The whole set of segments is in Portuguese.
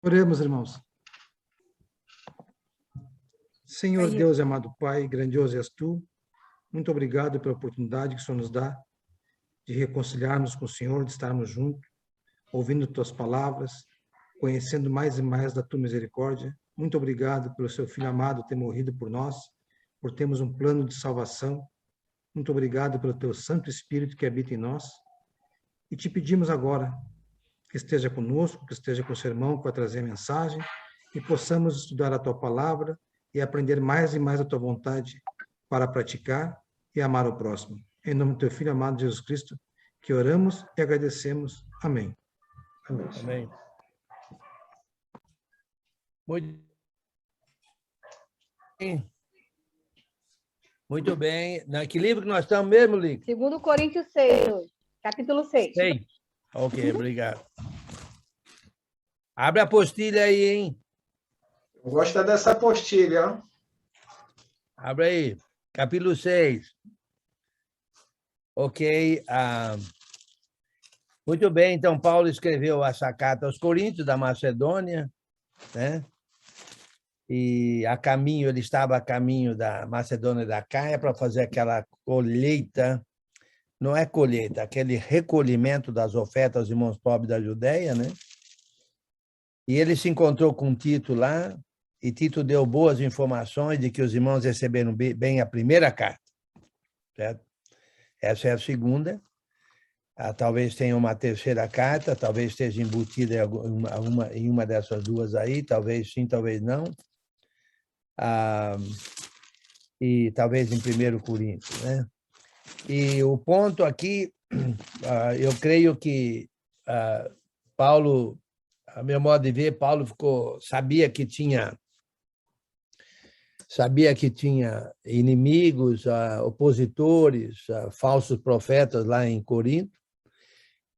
Oremos, irmãos. Senhor Deus e amado Pai, grandioso és tu, muito obrigado pela oportunidade que o Senhor nos dá de reconciliarmos com o Senhor, de estarmos juntos, ouvindo tuas palavras, conhecendo mais e mais da tua misericórdia. Muito obrigado pelo seu Filho amado ter morrido por nós, por termos um plano de salvação. Muito obrigado pelo teu Santo Espírito que habita em nós. E te pedimos agora que esteja conosco, que esteja com o seu irmão, que vai trazer a mensagem, e possamos estudar a tua palavra e aprender mais e mais a tua vontade para praticar e amar o próximo. Em nome do teu Filho amado Jesus Cristo, que oramos e agradecemos. Amém. Amém. Amém. Muito bem. Que livro que nós estamos mesmo, Lick? 2 Coríntios 6, capítulo 6. 6. Ok, obrigado. Abre a apostila aí, hein? Gosta dessa apostila, ó. Abre aí. Capítulo 6. Ok. Muito bem, então Paulo escreveu essa carta aos Coríntios da Macedônia, né? E ele estava a caminho da Macedônia da Caia para fazer aquela colheita, não é colheita, aquele recolhimento das ofertas aos irmãos pobres da Judéia, né? E ele se encontrou com Tito lá, e Tito deu boas informações de que os irmãos receberam bem a primeira carta, certo? Essa é a segunda. Talvez tenha uma terceira carta, talvez esteja embutida em uma dessas duas aí, talvez sim, talvez não. E talvez em 1 Coríntios, né? E o ponto aqui, eu creio que Paulo, a meu modo de ver, Paulo sabia que tinha inimigos, opositores, falsos profetas lá em Corinto,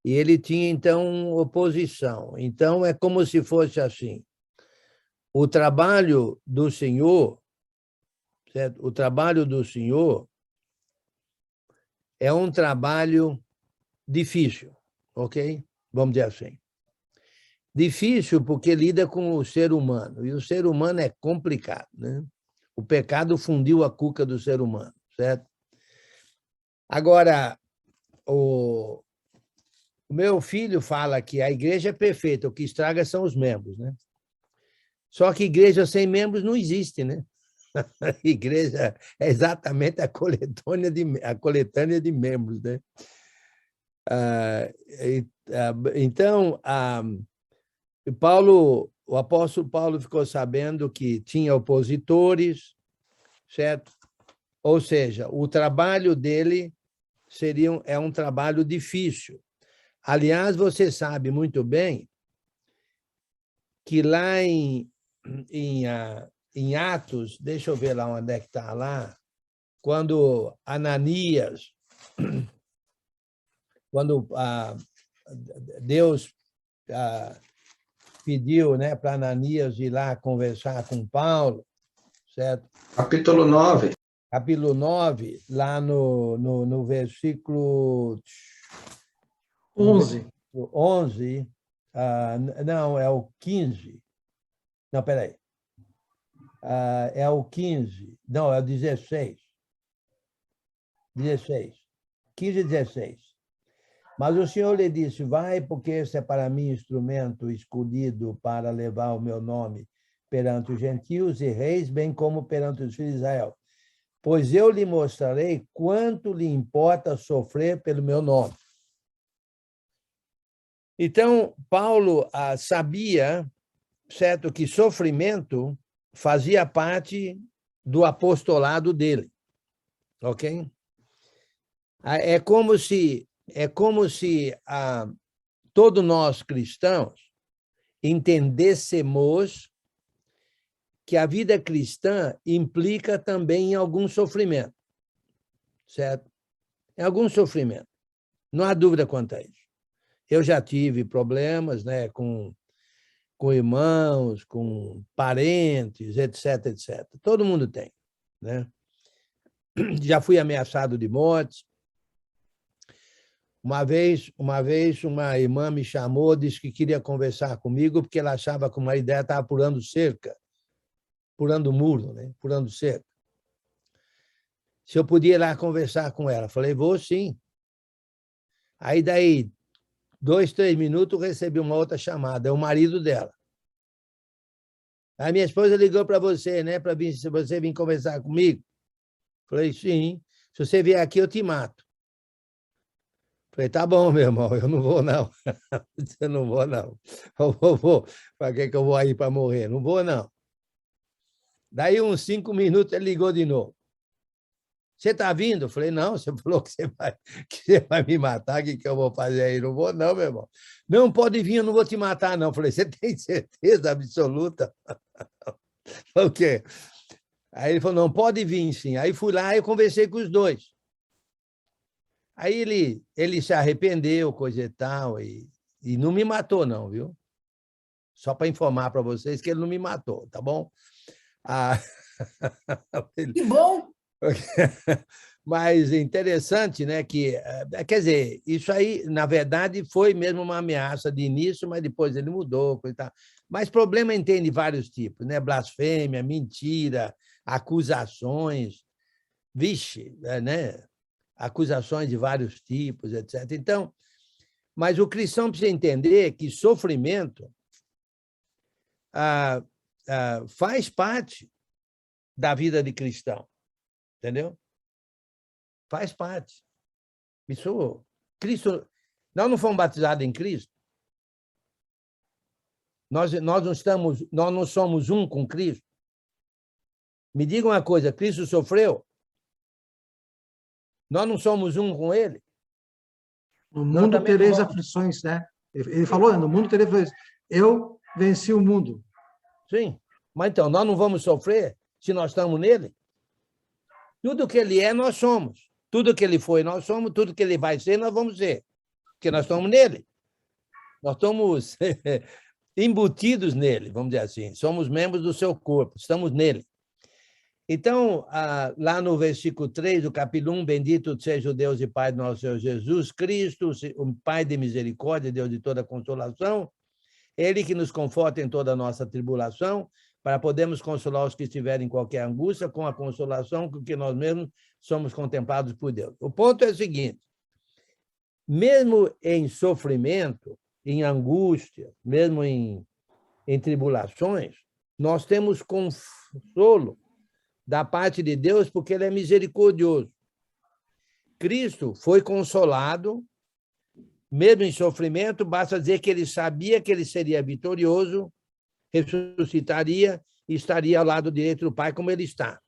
e ele tinha, então, oposição. Então, é como se fosse assim, o trabalho do Senhor, certo? O trabalho do Senhor é um trabalho difícil, ok? Vamos dizer assim. Difícil porque lida com o ser humano, e o ser humano é complicado, né? O pecado fundiu a cuca do ser humano, certo? Agora, o meu filho fala que a igreja é perfeita, o que estraga são os membros, né? Só que igreja sem membros não existe, né? A igreja é exatamente a coletânea de membros, né? Então, o apóstolo Paulo ficou sabendo que tinha opositores, certo? Ou seja, o trabalho dele é um trabalho difícil. Aliás, você sabe muito bem que lá em Atos, deixa eu ver lá onde é que está lá, quando Ananias, quando Deus pediu, né, para Ananias ir lá conversar com Paulo, certo? Capítulo 9. Capítulo 9, lá no versículo 11. 11, não, é o 15. Não, peraí. É o 15. Não, é o 16. 16. 15 e 16. Mas o Senhor lhe disse, vai, porque esse é para mim instrumento escolhido para levar o meu nome perante os gentios e reis, bem como perante os filhos de Israel. Pois eu lhe mostrarei quanto lhe importa sofrer pelo meu nome. Então, Paulo sabia, certo, que sofrimento fazia parte do apostolado dele, ok? É como se todos nós cristãos entendêssemos que a vida cristã implica também em algum sofrimento, certo? Em algum sofrimento. Não há dúvida quanto a isso. Eu já tive problemas, né, com irmãos, com parentes, etc, etc. Todo mundo tem, né? Já fui ameaçado de morte. uma irmã me chamou, disse que queria conversar comigo porque ela achava que o marido dela estava pulando cerca, pulando muro, né? Pulando cerca. Se eu podia ir lá conversar com ela. Falei, vou sim. Aí, daí, 2, 3 minutos, eu recebi uma outra chamada, é o marido dela. Aí minha esposa ligou para você, né? Para vir, se você vir conversar comigo. Falei, sim. Se você vier aqui, eu te mato. Falei, tá bom, meu irmão, eu não vou, não. Eu não vou, não. Eu vou. Para que eu vou aí para morrer? Não vou, não. Daí, uns 5 minutos, ele ligou de novo. Você está vindo? Eu falei, não, você falou que você vai me matar, o que eu vou fazer aí? Não vou, não, meu irmão. Não, pode vir, eu não vou te matar, não. Eu falei, você tem certeza absoluta? O quê? Aí ele falou, não, pode vir, sim. Aí fui lá e conversei com os dois. Aí ele se arrependeu, coisa e tal, e não me matou, não, viu? Só para informar para vocês que ele não me matou, tá bom? Ah, Que bom! Mas é interessante, né, que, quer dizer, isso aí, na verdade, foi mesmo uma ameaça de início, mas depois ele mudou, coisa e tal. Mas problema tem de vários tipos, né? Blasfêmia, mentira, acusações, vixe, né? Acusações de vários tipos, etc. Então, mas o cristão precisa entender que sofrimento faz parte da vida de cristão, entendeu? Faz parte. Isso, Cristo, nós não fomos batizados em Cristo. Nós não somos um com Cristo. Me diga uma coisa, Cristo sofreu? Nós não somos um com Ele? No mundo tereis aflições, né? Ele falou, no mundo tereis aflições. Eu venci o mundo. Sim, mas então, nós não vamos sofrer se nós estamos nele? Tudo que Ele é, nós somos. Tudo que Ele foi, nós somos. Tudo que Ele vai ser, nós vamos ser. Porque nós estamos nele. Nós estamos embutidos nele, vamos dizer assim. Somos membros do seu corpo, estamos nele. Então, lá no versículo 3 do capítulo 1, bendito seja o Deus e Pai do nosso Senhor Jesus Cristo, o Pai de misericórdia, Deus de toda consolação, Ele que nos conforta em toda a nossa tribulação, para podermos consolar os que estiverem em qualquer angústia, com a consolação com que nós mesmos somos contemplados por Deus. O ponto é o seguinte, mesmo em sofrimento, em angústia, mesmo em tribulações, nós temos consolo da parte de Deus, porque Ele é misericordioso. Cristo foi consolado, mesmo em sofrimento, basta dizer que Ele sabia que Ele seria vitorioso, ressuscitaria e estaria ao lado direito do Pai, como Ele está.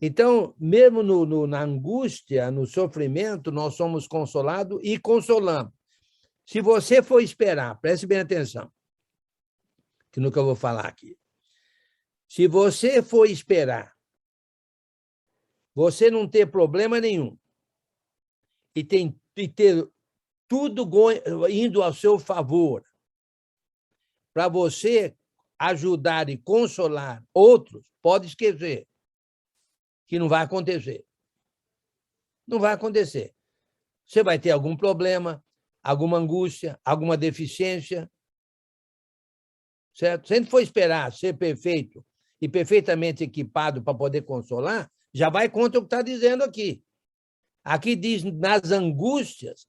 Então, mesmo na angústia, no sofrimento, nós somos consolados e consolamos. Se você for esperar, preste bem atenção, que no que eu vou falar aqui. Se você for esperar você não ter problema nenhum e ter tudo indo ao seu favor para você ajudar e consolar outros, pode esquecer que não vai acontecer. Não vai acontecer. Você vai ter algum problema, alguma angústia, alguma deficiência, certo? Se a gente for esperar ser perfeito e perfeitamente equipado para poder consolar, já vai contra o que está dizendo aqui. Aqui diz, nas angústias,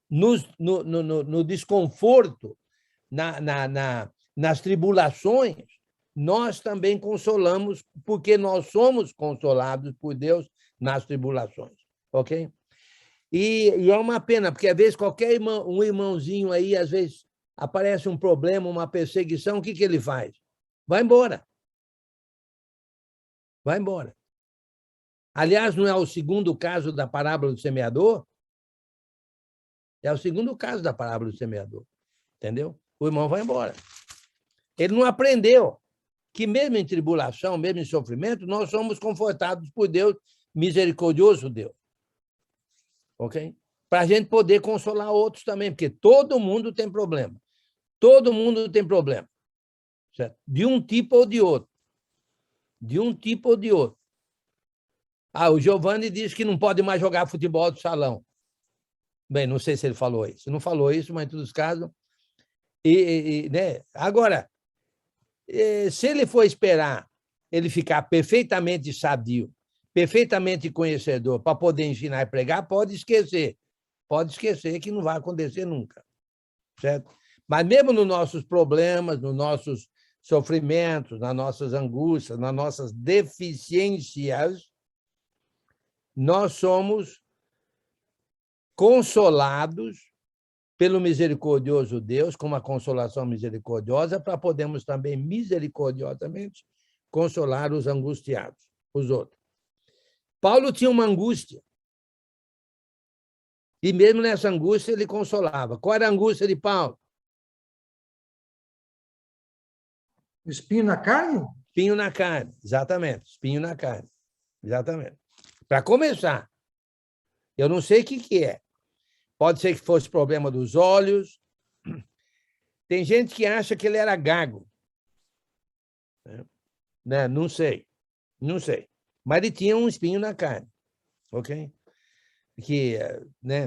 no desconforto, nas tribulações, nós também consolamos, porque nós somos consolados por Deus nas tribulações, ok? E é uma pena, porque às vezes qualquer irmãozinho aí, às vezes aparece um problema, uma perseguição, o que ele faz? Vai embora. Vai embora. Aliás, não é o segundo caso da parábola do semeador? É o segundo caso da parábola do semeador. Entendeu? O irmão vai embora. Ele não aprendeu que mesmo em tribulação, mesmo em sofrimento, nós somos confortados por Deus, misericordioso Deus. Ok? Para a gente poder consolar outros também, porque todo mundo tem problema. Todo mundo tem problema. Certo? De um tipo ou de outro. De um tipo ou de outro. O Giovanni diz que não pode mais jogar futebol do salão. Bem, não sei se ele falou isso. Não falou isso, mas em todos os casos. Né? Agora, se ele for esperar ele ficar perfeitamente sadio, perfeitamente conhecedor para poder ensinar e pregar, pode esquecer. Pode esquecer que não vai acontecer nunca. Certo? Mas mesmo nos nossos problemas, nos nossos sofrimentos, nas nossas angústias, nas nossas deficiências, nós somos consolados pelo misericordioso Deus, com uma consolação misericordiosa, para podermos também misericordiosamente consolar os angustiados, os outros. Paulo tinha uma angústia. E mesmo nessa angústia ele consolava. Qual era a angústia de Paulo? Espinho na carne? Espinho na carne, exatamente. Espinho na carne, exatamente. Para começar, eu não sei o que é. Pode ser que fosse problema dos olhos. Tem gente que acha que ele era gago. Né? Não sei. Não sei. Mas ele tinha um espinho na carne. Ok?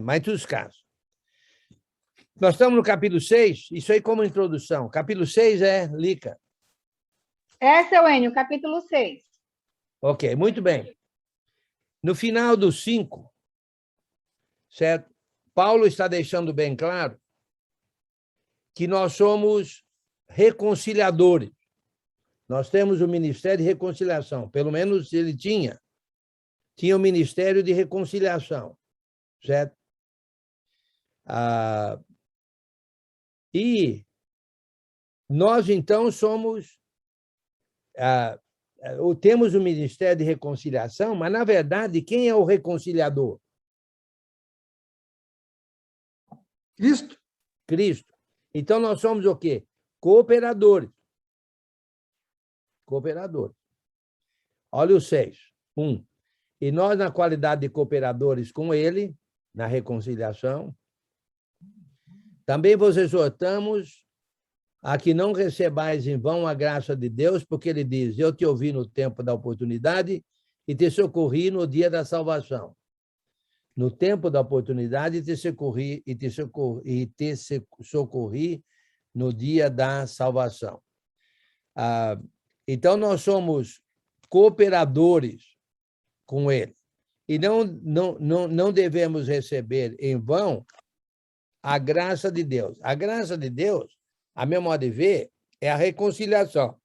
Mas em todos os casos. Nós estamos no capítulo 6, isso aí como introdução. Capítulo 6 é Lica. Seu Enio, capítulo 6. Ok, muito bem. No final do 5, certo? Paulo está deixando bem claro que nós somos reconciliadores. Nós temos o ministério de reconciliação, pelo menos ele tinha o ministério de reconciliação, certo? E nós, então, temos o ministério de reconciliação, mas, na verdade, quem é o reconciliador? Cristo. Cristo. Então, nós somos o quê? Cooperadores. Cooperadores. Olha o 6. 1. E nós, na qualidade de cooperadores com ele, na reconciliação, também vos exortamos a que não recebais em vão a graça de Deus, porque ele diz, eu te ouvi no tempo da oportunidade e te socorri no dia da salvação. No tempo da oportunidade, te socorri no dia da salvação. Então, nós somos cooperadores com ele. E não devemos receber em vão a graça de Deus. A graça de Deus, a meu modo de ver, é a reconciliação.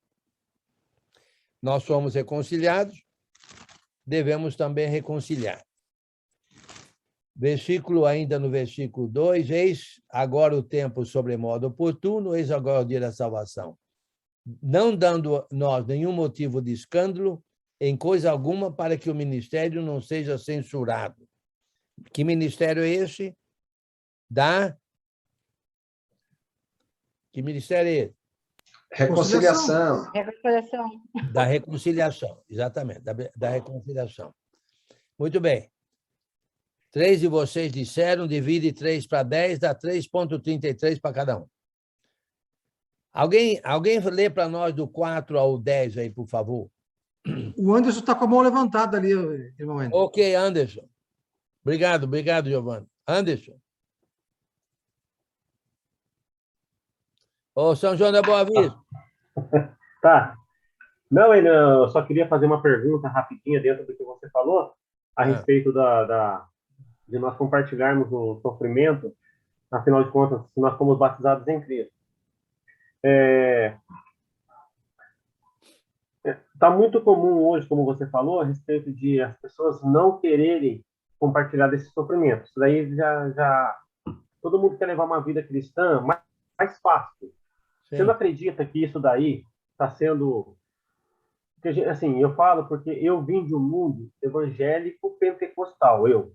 Nós somos reconciliados, devemos também reconciliar. Ainda no versículo 2, eis agora o tempo sobremodo oportuno, eis agora o dia da salvação. Não dando nós nenhum motivo de escândalo, em coisa alguma, para que o ministério não seja censurado. Que ministério é esse? Que ministério é esse? Reconciliação. Da reconciliação, exatamente, da reconciliação. Muito bem. 3 de vocês disseram, divide 3 para 10, dá 3,33 para cada um. Alguém lê para nós do 4 ao 10 aí, por favor? O Anderson está com a mão levantada ali, irmão Anderson. Ok, Anderson. Obrigado, Giovanni. Anderson. Ô, São João da Boa Vista. Tá. Não, eu só queria fazer uma pergunta rapidinha dentro do que você falou, a respeito de nós compartilharmos o sofrimento, afinal de contas, se nós fomos batizados em Cristo. Está muito comum hoje, como você falou, a respeito de as pessoas não quererem compartilhar desse sofrimento. Isso daí já todo mundo quer levar uma vida cristã mais fácil. Sim. Você não acredita que isso daí está sendo... Assim, eu falo porque eu vim de um mundo evangélico pentecostal, eu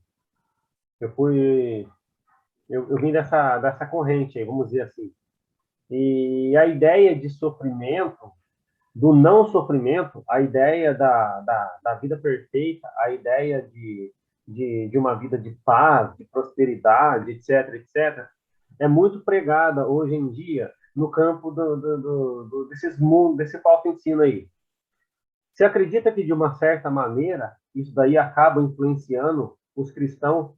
vim dessa corrente aí, vamos dizer assim. E a ideia de sofrimento, do não sofrimento, a ideia da vida perfeita, a ideia de uma vida de paz, de prosperidade, etc., etc., é muito pregada hoje em dia no campo desse falso ensino aí. Você acredita que, de uma certa maneira, isso daí acaba influenciando os cristãos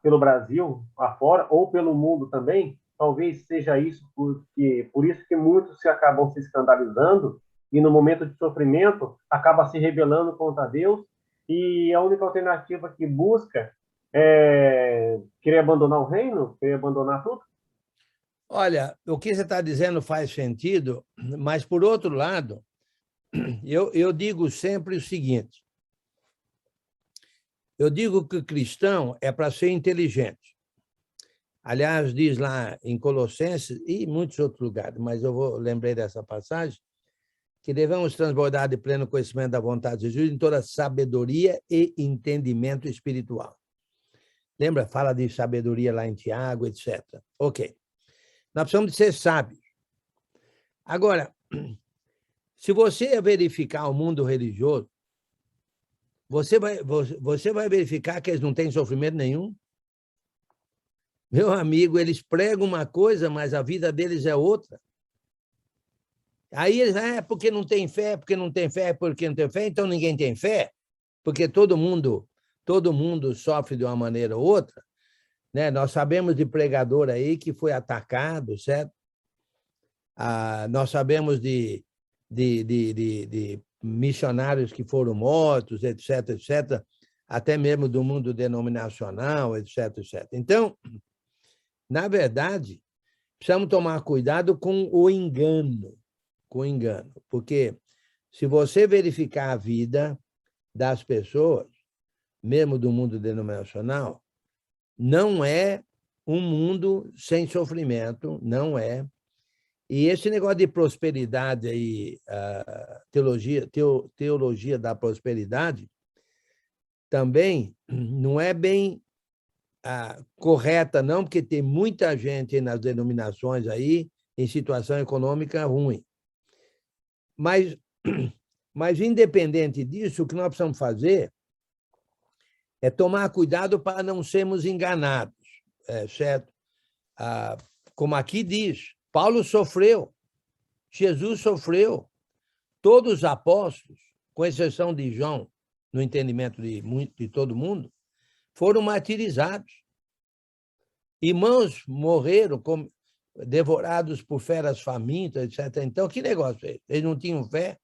pelo Brasil afora, ou pelo mundo também, talvez seja isso por isso que muitos se acabam se escandalizando e no momento de sofrimento acaba se rebelando contra Deus, e a única alternativa que busca é querer abandonar o reino, querer abandonar tudo. Olha, o que você está dizendo faz sentido, mas, por outro lado, eu digo sempre o seguinte: eu digo que o cristão é para ser inteligente. Aliás, diz lá em Colossenses e em muitos outros lugares, mas eu lembrei dessa passagem, que devemos transbordar de pleno conhecimento da vontade de Jesus em toda sabedoria e entendimento espiritual. Lembra? Fala de sabedoria lá em Tiago, etc. Ok. Nós precisamos de ser sábios. Agora, se você verificar o mundo religioso, você vai verificar que eles não têm sofrimento nenhum. Meu amigo, eles pregam uma coisa, mas a vida deles é outra. Aí eles, porque não tem fé, porque não tem fé, porque não tem fé, então ninguém tem fé, porque todo mundo sofre de uma maneira ou outra, né? Nós sabemos de pregador aí que foi atacado, certo? Nós sabemos de missionários que foram mortos, etc., etc., até mesmo do mundo denominacional, etc., etc. Então, na verdade, precisamos tomar cuidado com o engano, porque se você verificar a vida das pessoas, mesmo do mundo denominacional, não é um mundo sem sofrimento, não é. E esse negócio de prosperidade aí, teologia da prosperidade, também não é bem correta, não, porque tem muita gente nas denominações aí em situação econômica ruim. Mas, independente disso, o que nós precisamos fazer é tomar cuidado para não sermos enganados, certo? Como aqui diz, Paulo sofreu, Jesus sofreu, todos os apóstolos, com exceção de João, no entendimento de todo mundo, foram martirizados. Irmãos morreram devorados por feras famintas, etc. Então, que negócio é esse? Eles não tinham fé?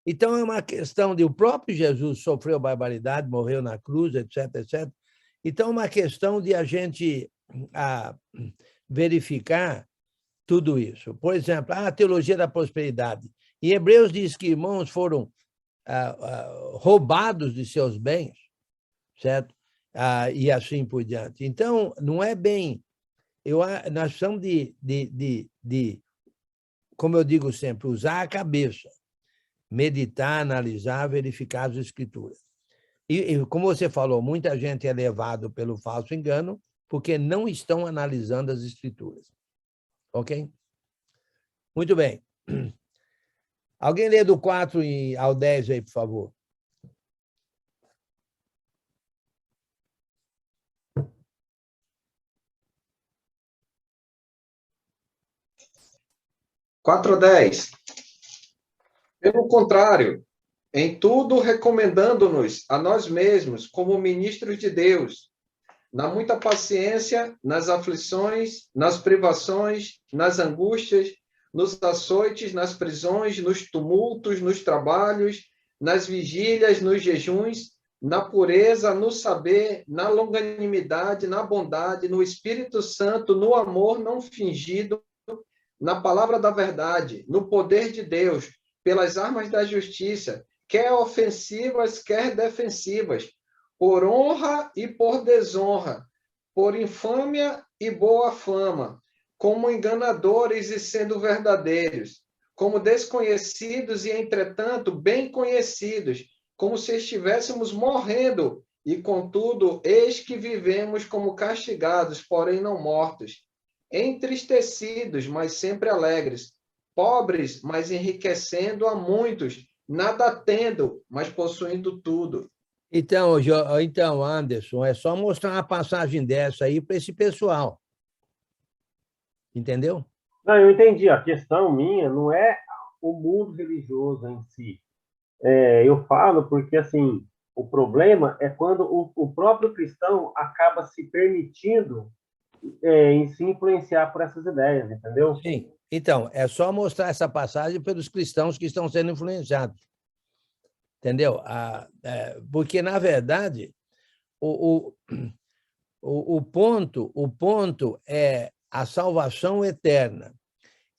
Então, é uma questão de o próprio Jesus sofreu barbaridade, morreu na cruz, etc., etc. Então, é uma questão de a gente verificar tudo isso. Por exemplo, a teologia da prosperidade. Em Hebreus diz que irmãos foram roubados de seus bens, certo? E assim por diante. Então, não é bem... nós precisamos de, como eu digo sempre, usar a cabeça, meditar, analisar, verificar as escrituras. E, como você falou, muita gente é levado pelo falso engano porque não estão analisando as escrituras. Ok? Muito bem. Alguém lê do 4 ao 10 aí, por favor. Quatro a 10. Pelo contrário, em tudo recomendando-nos a nós mesmos como ministros de Deus, na muita paciência, nas aflições, nas privações, nas angústias, nos açoites, nas prisões, nos tumultos, nos trabalhos, nas vigílias, nos jejuns, na pureza, no saber, na longanimidade, na bondade, no Espírito Santo, no amor não fingido, na palavra da verdade, no poder de Deus, pelas armas da justiça, quer ofensivas, quer defensivas, por honra e por desonra, por infâmia e boa fama, como enganadores e sendo verdadeiros, como desconhecidos e, entretanto, bem conhecidos, como se estivéssemos morrendo, e, contudo, eis que vivemos como castigados, porém não mortos, entristecidos, mas sempre alegres, pobres, mas enriquecendo a muitos, nada tendo, mas possuindo tudo. Então, Anderson, é só mostrar uma passagem dessa aí para esse pessoal. Entendeu? Não, eu entendi. A questão minha não é o mundo religioso em si. Eu falo porque, assim, O problema é quando o próprio cristão acaba se permitindo em se influenciar por essas ideias, entendeu? Sim. Então, é só mostrar essa passagem pelos cristãos que estão sendo influenciados. Entendeu? Porque, na verdade, o ponto é a salvação eterna.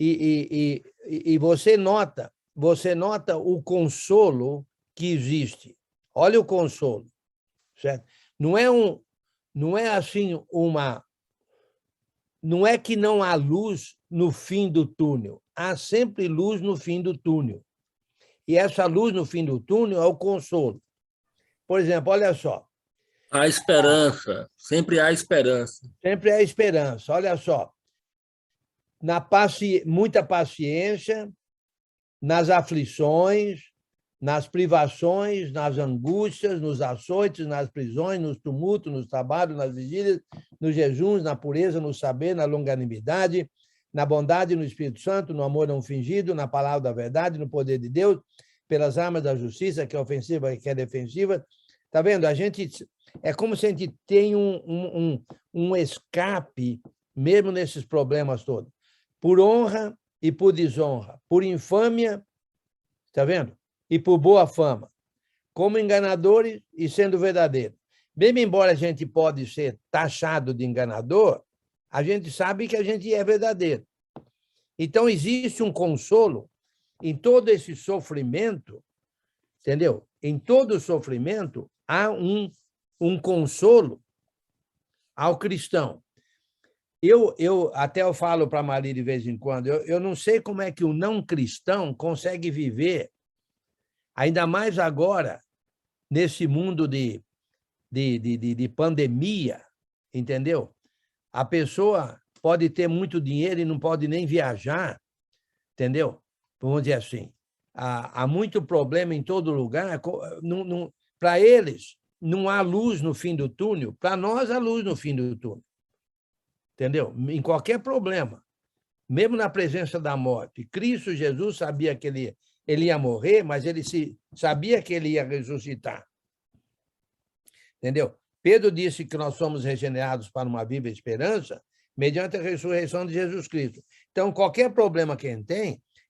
E você nota o consolo que existe. Olha o consolo, certo? Não é assim não é que não há luz no fim do túnel. Há sempre luz no fim do túnel. E essa luz no fim do túnel é o consolo. Por exemplo, olha só. Há esperança, sempre há esperança. Sempre há esperança. Olha só. Muita paciência, nas aflições, nas privações, nas angústias, nos açoites, nas prisões, nos tumultos, nos trabalhos, nas vigílias, nos jejuns, na pureza, no saber, na longanimidade, na bondade, no Espírito Santo, no amor não fingido, na palavra da verdade, no poder de Deus, pelas armas da justiça, que é ofensiva e que é defensiva. Está vendo? É como se a gente tem um escape, mesmo nesses problemas todos. Por honra e por desonra, por infâmia, está vendo? E por boa fama, como enganadores e sendo verdadeiros. Mesmo embora a gente pode ser taxado de enganador, a gente sabe que a gente é verdadeiro. Então, existe um consolo em todo esse sofrimento, entendeu? Em todo sofrimento, há um consolo ao cristão. Eu até falo para a Maria de vez em quando, eu não sei como é que o não cristão consegue viver, ainda mais agora, nesse mundo de pandemia, entendeu? A pessoa pode ter muito dinheiro e não pode nem viajar, entendeu? Vamos dizer assim. Há muito problema em todo lugar. Para eles, não há luz no fim do túnel. Para nós, há luz no fim do túnel. Entendeu? Em qualquer problema, mesmo na presença da morte. Cristo Jesus sabia que ele ia morrer, mas ele sabia que ele ia ressuscitar. Entendeu? Pedro disse que nós somos regenerados para uma viva esperança mediante a ressurreição de Jesus Cristo. Então, qualquer problema que a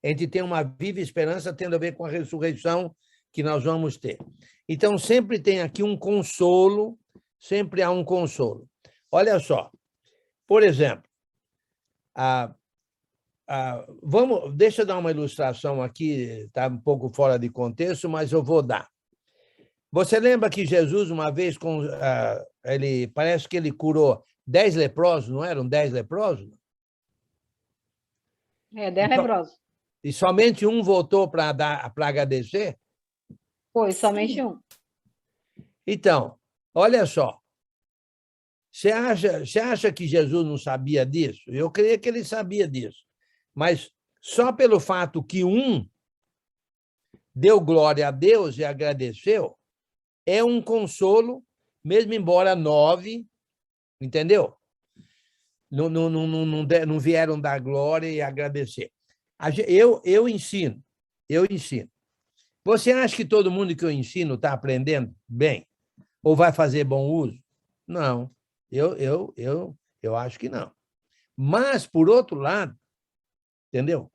gente tem uma viva esperança tendo a ver com a ressurreição que nós vamos ter. Então, sempre tem aqui um consolo, sempre há um consolo. Olha só, por exemplo, deixa eu dar uma ilustração aqui, está um pouco fora de contexto, mas eu vou dar. Você lembra que Jesus, uma vez, parece que ele curou 10 leprosos, não eram 10 leprosos? 10 leprosos. E somente um voltou para agradecer? Foi, somente um. Então, olha só. Você acha que Jesus não sabia disso? Eu creio que ele sabia disso. Mas só pelo fato que um deu glória a Deus e agradeceu, é um consolo, mesmo embora 9, entendeu? Não vieram dar glória e agradecer. Eu ensino. Você acha que todo mundo que eu ensino está aprendendo bem? Ou vai fazer bom uso? Não. Eu acho que não. Mas, por outro lado, entendeu?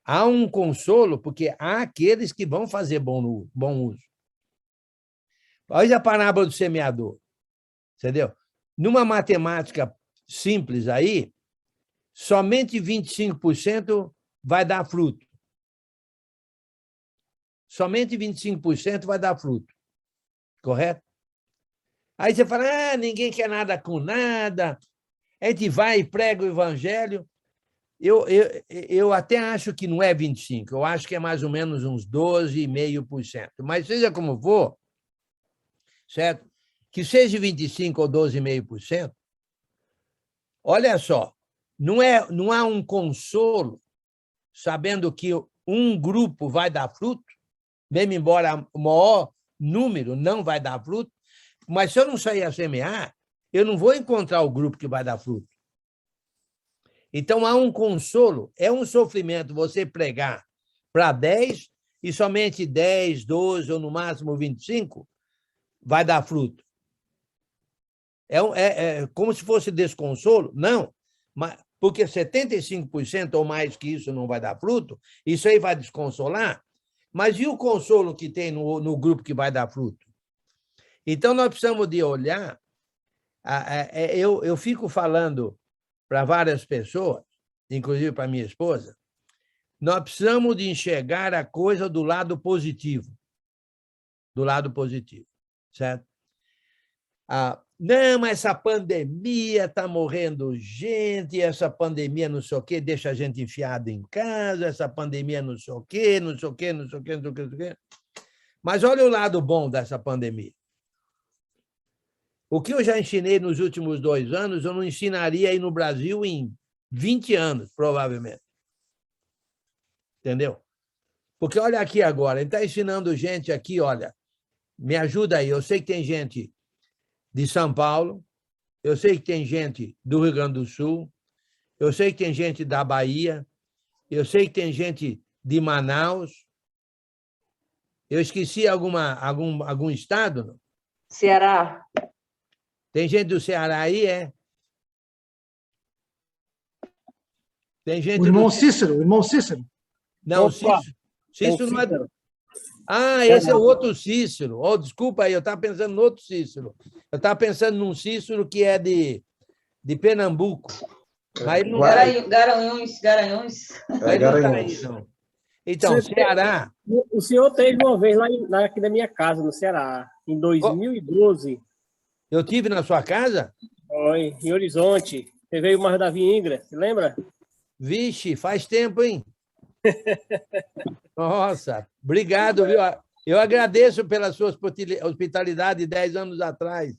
Há um consolo, porque há aqueles que vão fazer bom uso. Olha a parábola do semeador, entendeu? Numa matemática simples aí, somente 25% vai dar fruto. Somente 25% vai dar fruto. Correto? Aí você fala, ninguém quer nada com nada, a gente vai e prega o evangelho. Eu até acho que não é 25%, eu acho que é mais ou menos uns 12,5%. Mas seja como for, certo? Que seja 25% ou 12,5%, olha só, não há um consolo sabendo que um grupo vai dar fruto, mesmo embora o maior número não vai dar fruto, mas se eu não sair a semear, eu não vou encontrar o grupo que vai dar fruto. Então, há um consolo, é um sofrimento você pregar para 10 e somente 10, 12 ou no máximo 25 vai dar fruto. É como se fosse desconsolo? Não, mas porque 75% ou mais que isso não vai dar fruto, isso aí vai desconsolar. Mas e o consolo que tem no grupo que vai dar fruto? Então, nós precisamos de olhar. Eu fico falando para várias pessoas, inclusive para minha esposa, nós precisamos de enxergar a coisa do lado positivo. Do lado positivo, certo? Não, essa pandemia está morrendo gente, essa pandemia não sei o quê, deixa a gente enfiado em casa, essa pandemia não sei o quê, não sei o quê, não sei o quê, não sei o quê, não sei o quê. Mas olha o lado bom dessa pandemia. O que eu já ensinei nos últimos 2 anos, eu não ensinaria aí no Brasil em 20 anos, provavelmente. Entendeu? Porque olha aqui agora, ele está ensinando gente aqui, olha, me ajuda aí, eu sei que tem gente de São Paulo, eu sei que tem gente do Rio Grande do Sul, eu sei que tem gente da Bahia, eu sei que tem gente de Manaus. Eu esqueci algum estado? Não? Ceará. Tem gente do Ceará aí, é? Tem gente o irmão Cícero. Não, Opa, Cícero não é... Esse é o outro Cícero. Oh, desculpa aí, eu estava pensando no outro Cícero. Eu estava pensando num Cícero que é de Pernambuco. Mas ele não está aí. Garanhuns. Mas ele não está aí, não. Então, Ceará... O senhor teve uma vez lá aqui na minha casa, no Ceará, em 2012. Eu tive na sua casa? Foi, em Horizonte. Você veio mais Davi Ingra, você lembra? Vixe, faz tempo, hein? Nossa, obrigado, viu? Eu agradeço pela sua hospitalidade 10 anos atrás.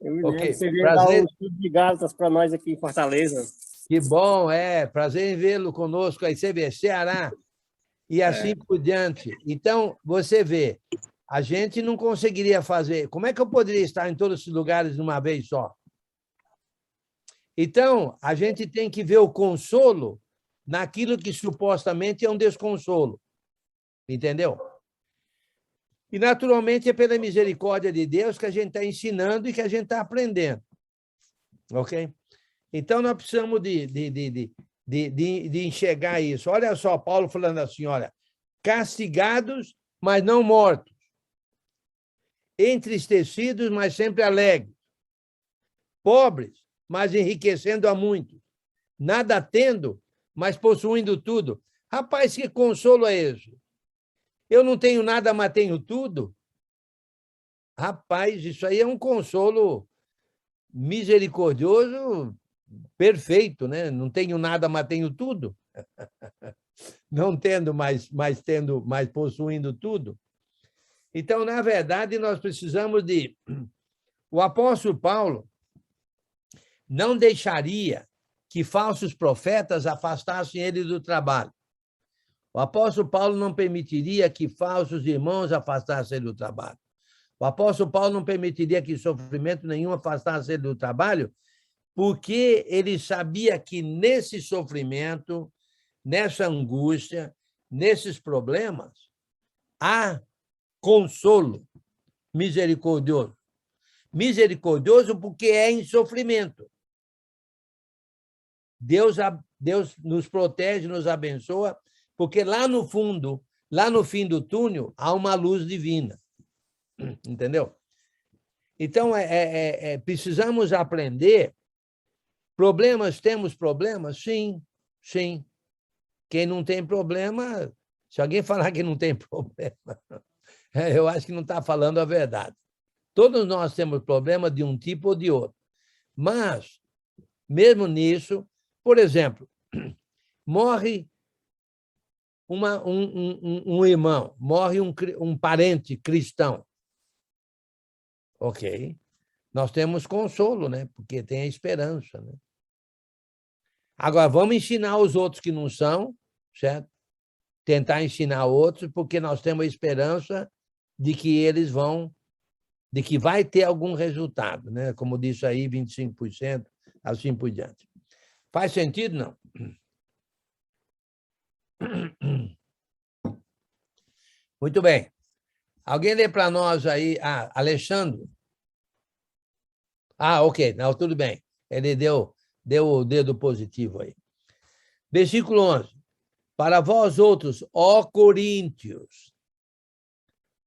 Eu me lembro, Ok, você veio prazer. dar um estudo de Gálatas para nós aqui em Fortaleza. Que bom, prazer em vê-lo conosco aí, você vê, Ceará, e assim por diante. Então, você vê, a gente não conseguiria fazer. Como é que eu poderia estar em todos esses lugares de uma vez só? Então, a gente tem que ver o consolo naquilo que supostamente é um desconsolo. Entendeu? E, naturalmente, é pela misericórdia de Deus que a gente está ensinando e que a gente está aprendendo. Ok? Então, nós precisamos de enxergar isso. Olha só, Paulo falando assim, olha, castigados, mas não mortos. Entristecidos, mas sempre alegres. Pobres, mas enriquecendo a muitos. Nada tendo, mas possuindo tudo. Rapaz, que consolo é esse? Eu não tenho nada, mas tenho tudo? Rapaz, isso aí é um consolo misericordioso perfeito, né? Não tenho nada, mas tenho tudo. Não tendo, mas possuindo tudo. Então, na verdade, nós precisamos de... O apóstolo Paulo não deixaria que falsos profetas afastassem ele do trabalho. O apóstolo Paulo não permitiria que falsos irmãos afastassem ele do trabalho. O apóstolo Paulo não permitiria que sofrimento nenhum afastasse ele do trabalho, porque ele sabia que nesse sofrimento, nessa angústia, nesses problemas, há consolo misericordioso. Misericordioso porque é em sofrimento. Deus nos protege, nos abençoa, porque lá no fundo, lá no fim do túnel, há uma luz divina. Entendeu? Então, precisamos aprender. Problemas, temos problemas? Sim, sim. Quem não tem problema, se alguém falar que não tem problema, eu acho que não está falando a verdade. Todos nós temos problema de um tipo ou de outro. Mas, mesmo nisso, por exemplo, morre um irmão, morre um parente cristão. Ok. Nós temos consolo, né? Porque tem a esperança, né? Agora, vamos ensinar os outros que não são, certo? Tentar ensinar outros, porque nós temos a esperança de que eles vão, de que vai ter algum resultado, né? Como disse aí, 25%, assim por diante. Faz sentido, não? Muito bem. Alguém lê para nós aí? Alexandre? Ok. Não, tudo bem. Ele deu o dedo positivo aí. Versículo 11. Para vós outros, ó coríntios,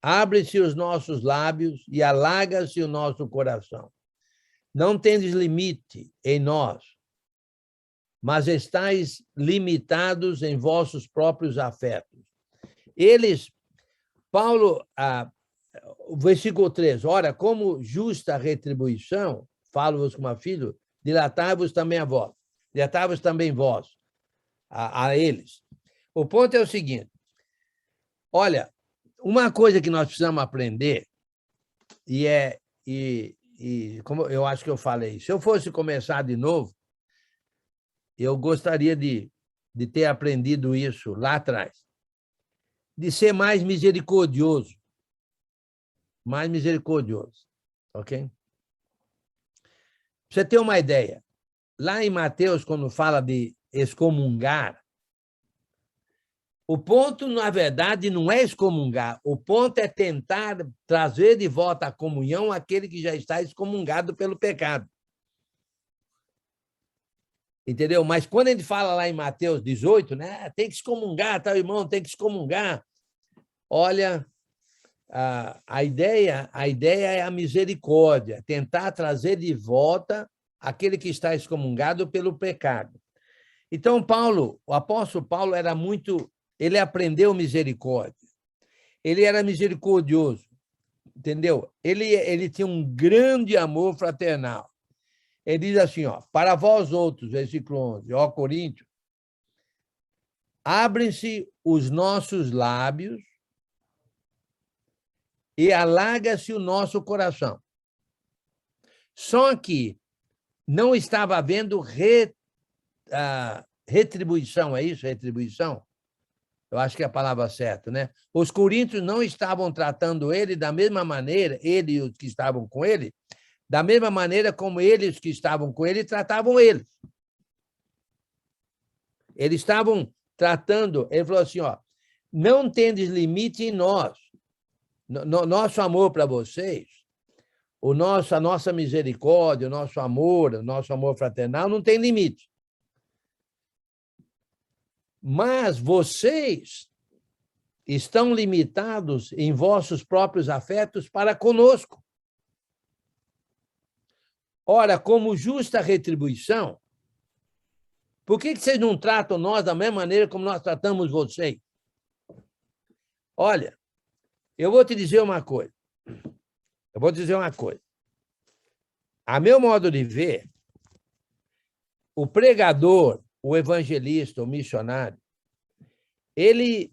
abre-se os nossos lábios e alaga-se o nosso coração. Não tendes limite em nós, mas estáis limitados em vossos próprios afetos. Paulo, versículo 3, ora, como justa retribuição, falo-vos como a filho, dilatai-vos também a vós, dilatai-vos também vós, a eles. O ponto é o seguinte, olha, uma coisa que nós precisamos aprender, e como eu acho que eu falei, se eu fosse começar de novo, eu gostaria de ter aprendido isso lá atrás, de ser mais misericordioso. Mais misericordioso, ok? Pra você ter uma ideia, lá em Mateus, quando fala de excomungar, o ponto, na verdade, não é excomungar, o ponto é tentar trazer de volta à comunhão aquele que já está excomungado pelo pecado. Entendeu? Mas quando a gente fala lá em Mateus 18, né, tem que excomungar, tá, irmão, tem que excomungar. Olha, a ideia é a misericórdia, tentar trazer de volta aquele que está excomungado pelo pecado. Então, o apóstolo Paulo era muito... Ele aprendeu misericórdia. Ele era misericordioso, entendeu? Ele tinha um grande amor fraternal. Ele diz assim, para vós outros, versículo 11, ó Coríntios, abrem-se os nossos lábios e alaga-se o nosso coração. Só que não estava havendo retribuição, é isso? Retribuição? Eu acho que é a palavra certa, né? Os coríntios não estavam tratando ele da mesma maneira, ele e os que estavam com ele, da mesma maneira como eles que estavam com ele tratavam ele. Eles estavam tratando, ele falou assim, não tendes limite em nós. Nosso amor para vocês, a nossa misericórdia, o nosso amor fraternal não tem limite. Mas vocês estão limitados em vossos próprios afetos para conosco. Ora, como justa retribuição, por que vocês não tratam nós da mesma maneira como nós tratamos vocês? Olha, eu vou te dizer uma coisa. A meu modo de ver, o pregador, o evangelista, o missionário, ele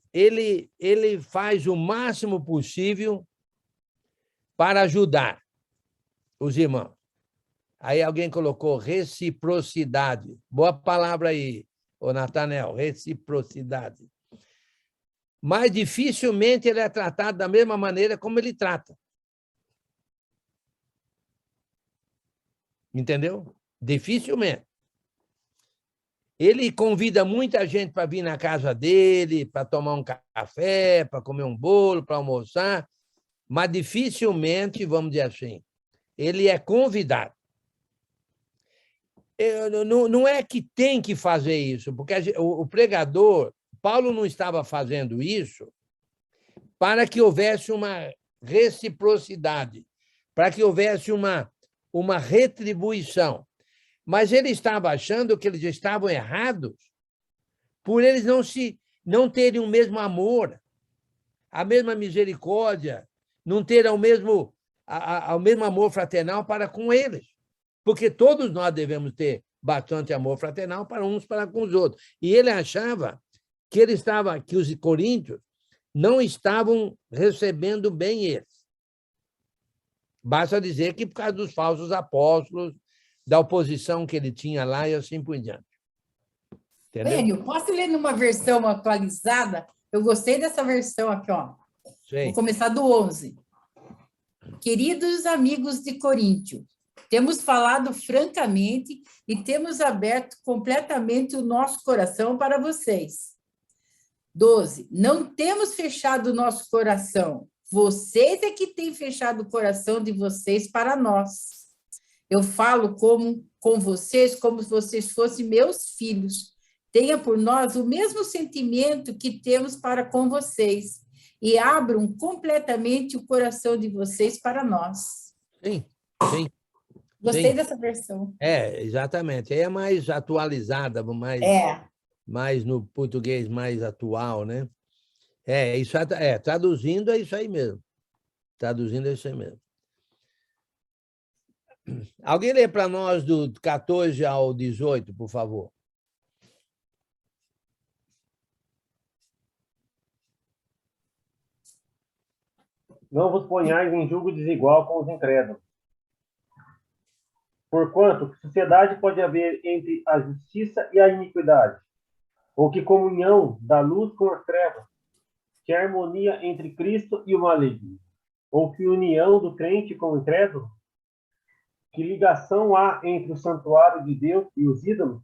faz o máximo possível para ajudar os irmãos. Aí alguém colocou reciprocidade. Boa palavra aí, ô Natanel, reciprocidade. Mas dificilmente ele é tratado da mesma maneira como ele trata. Entendeu? Dificilmente. Ele convida muita gente para vir na casa dele, para tomar um café, para comer um bolo, para almoçar, mas dificilmente, vamos dizer assim, ele é convidado. Não é que tem que fazer isso, porque o pregador, Paulo não estava fazendo isso para que houvesse uma reciprocidade, para que houvesse uma retribuição. Mas ele estava achando que eles estavam errados por eles não terem o mesmo amor, a mesma misericórdia, não terem o mesmo amor fraternal para com eles. Porque todos nós devemos ter bastante amor fraternal para uns para com os outros. E ele achava que os coríntios não estavam recebendo bem eles. Basta dizer que por causa dos falsos apóstolos, da oposição que ele tinha lá e assim por diante. Entendeu? Enio, posso ler numa versão atualizada? Eu gostei dessa versão aqui, Sim. Vou começar do 11. Queridos amigos de Coríntio, temos falado francamente e temos aberto completamente o nosso coração para vocês. 12. Não temos fechado o nosso coração, Vocês é que têm fechado o coração de vocês para nós. Eu falo com vocês como se vocês fossem meus filhos. Tenha por nós o mesmo sentimento que temos para com vocês e abram completamente o coração de vocês para nós. Sim, sim. Gostei Sim. dessa versão. Exatamente. Aí é mais atualizada, mais no português mais atual, né? Isso traduzindo é isso aí mesmo. Traduzindo é isso aí mesmo. Alguém lê para nós do 14 ao 18, por favor. Não vos ponhais em julgo desigual com os incrédulos. Porquanto, que sociedade pode haver entre a justiça e a iniquidade? Ou que comunhão da luz com as trevas? Que harmonia entre Cristo e o maligno? Ou que união do crente com o incrédulo? Que ligação há entre o santuário de Deus e os ídolos?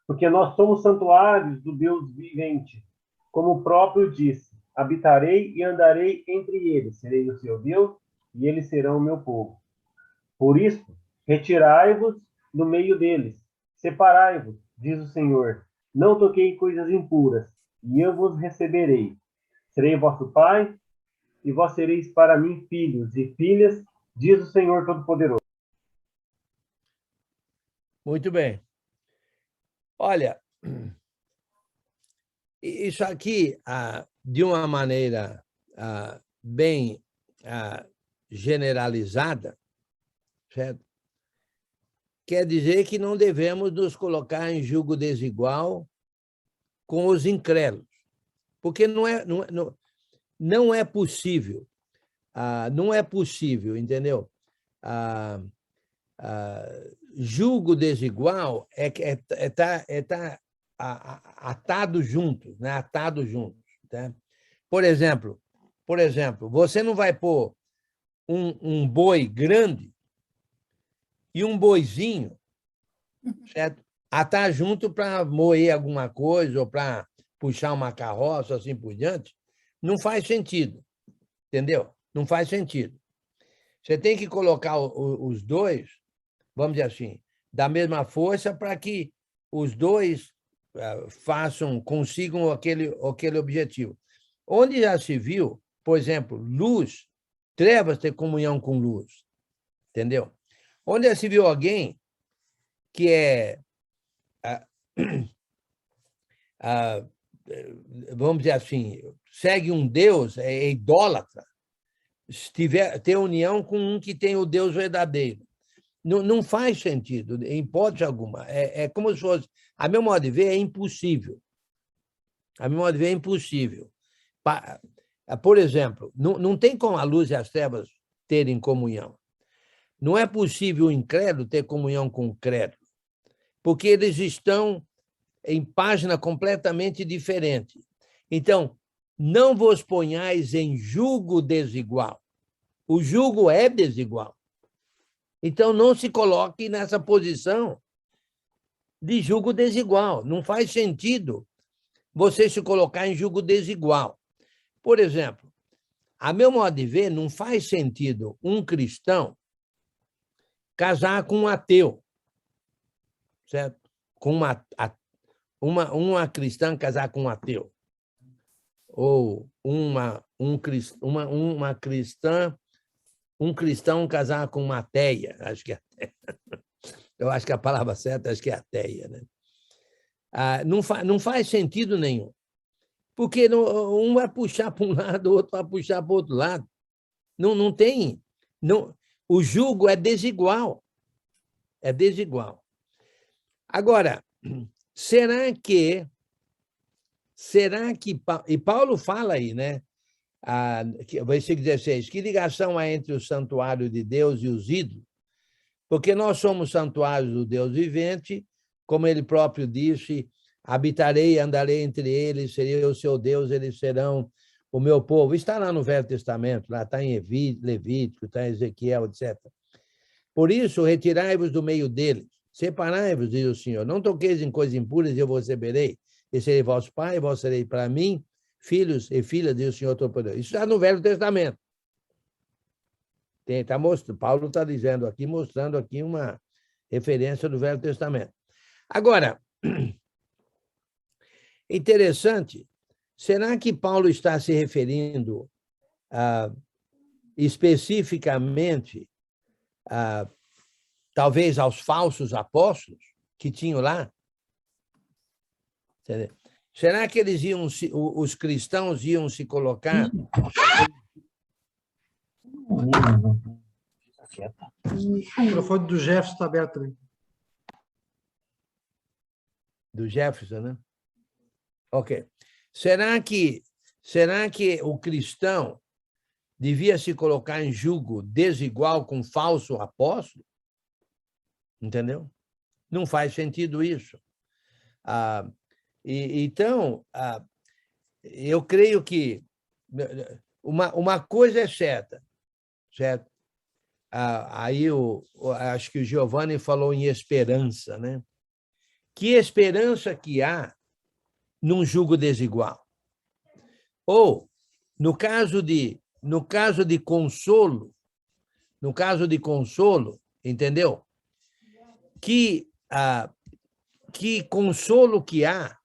Porque nós somos santuários do Deus vivente. Como o próprio disse, habitarei e andarei entre eles, serei o seu Deus e eles serão o meu povo. Por isso, retirai-vos do meio deles, separai-vos, diz o Senhor. Não toquei coisas impuras, e eu vos receberei. Serei vosso pai, e vós sereis para mim filhos e filhas, diz o Senhor Todo-Poderoso. Muito bem. Olha, isso aqui, de uma maneira bem generalizada, certo? Quer dizer que não devemos nos colocar em julgo desigual com os incrédulos, porque não é possível, não é possível, entendeu? Julgo desigual tá atado juntos, né? Atado juntos, tá? Por exemplo, você não vai pôr um boi grande e um boizinho, certo? Atar junto para moer alguma coisa ou para puxar uma carroça, assim por diante, não faz sentido, entendeu? Não faz sentido. Você tem que colocar os dois, vamos dizer assim, da mesma força para que os dois consigam aquele objetivo. Onde já se viu, por exemplo, luz, trevas ter comunhão com luz, entendeu? Onde já se viu alguém que vamos dizer assim, segue um Deus, é idólatra, ter união com um que tem o Deus verdadeiro. Não faz sentido, em hipótese alguma. É como se fosse... A meu modo de ver, é impossível. A meu modo de ver, é impossível. Por exemplo, não tem como a luz e as trevas terem comunhão. Não é possível o incrédulo ter comunhão com o crédulo, porque eles estão em página completamente diferente. Então, não vos ponhais em julgo desigual. O julgo é desigual. Então, não se coloque nessa posição de julgo desigual. Não faz sentido você se colocar em julgo desigual. Por exemplo, a meu modo de ver, não faz sentido um cristão casar com um ateu, certo? Com uma cristã casar com um ateu. Ou um cristão casar com uma ateia. Eu acho que a palavra certa é ateia, né? Não faz sentido nenhum. Porque um vai puxar para um lado, o outro vai puxar para o outro lado. Não tem... O julgo é desigual. É desigual. Agora, será que... E Paulo fala aí, né? Versículo 16, que ligação há entre o santuário de Deus e os ídolos? Porque nós somos santuários do Deus vivente, como ele próprio disse, habitarei e andarei entre eles, serei o seu Deus, eles serão o meu povo. Está lá no Velho Testamento, lá está em Levítico, está em Ezequiel, etc. Por isso, retirai-vos do meio deles, separai-vos, diz o Senhor, não toqueis em coisas impuras e eu vos receberei, e serei vosso pai, e vós serei para mim filhos e filhas do Senhor Todo-Poderoso. Isso está no Velho Testamento. Paulo está dizendo aqui, mostrando aqui uma referência do Velho Testamento. Agora, interessante, será que Paulo está se referindo especificamente, talvez, aos falsos apóstolos que tinham lá? Entendeu? Será que os cristãos iam se colocar? O microfone do Jefferson está aberto ali. Do Jefferson, né? Ok. Será que o cristão devia se colocar em julgo desigual com falso apóstolo? Entendeu? Não faz sentido isso. Então, eu creio que uma coisa é certa, certo? Aí acho que o Giovanni falou em esperança, né? Que esperança que há num jugo desigual? Ou, no caso de consolo, entendeu? Que consolo que há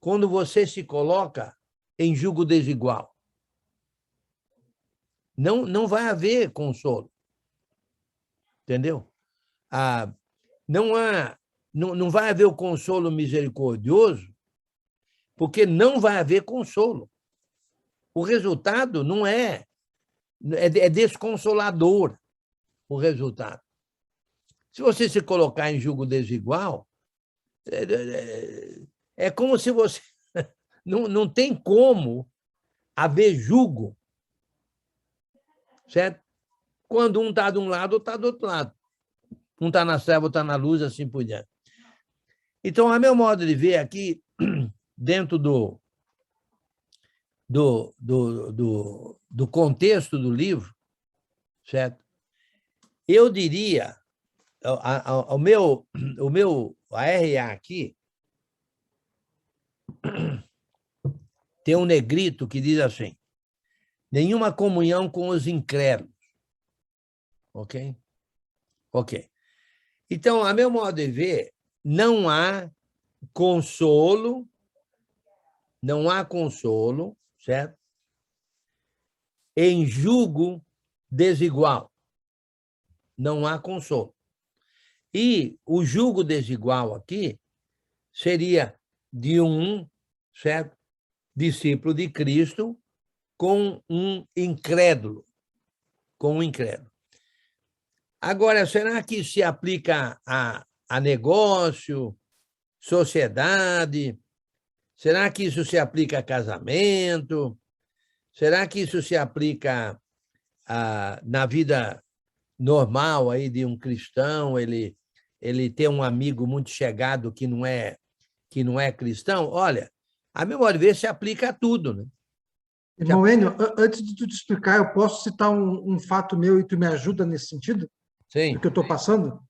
quando você se coloca em jugo desigual? Não vai haver consolo. Entendeu? Não vai haver o consolo misericordioso, porque não vai haver consolo. O resultado não é desconsolador, o resultado. Se você se colocar em jugo desigual, é como se você... Não tem como haver jugo, certo? Quando um está de um lado, outro está do outro lado. Um está na treva, outro está na luz, assim por diante. Então, a meu modo de ver aqui, dentro do contexto do livro, certo? Eu diria, a RA aqui, tem um negrito que diz assim: nenhuma comunhão com os incrédulos. Ok? Ok. Então, a meu modo de ver, não há consolo, certo? Em jugo desigual. Não há consolo. E o jugo desigual aqui seria de um, certo, discípulo de Cristo com um incrédulo. Agora, será que se aplica a negócio, sociedade? Será que isso se aplica a casamento? Será que isso se aplica na vida normal aí de um cristão? Ele ter um amigo muito chegado que não é cristão? Olha, a meu modo de ver, se aplica a tudo, né? Irmão Enio, antes de tu te explicar, eu posso citar um fato meu e tu me ajuda nesse sentido? Sim. Do que eu estou passando?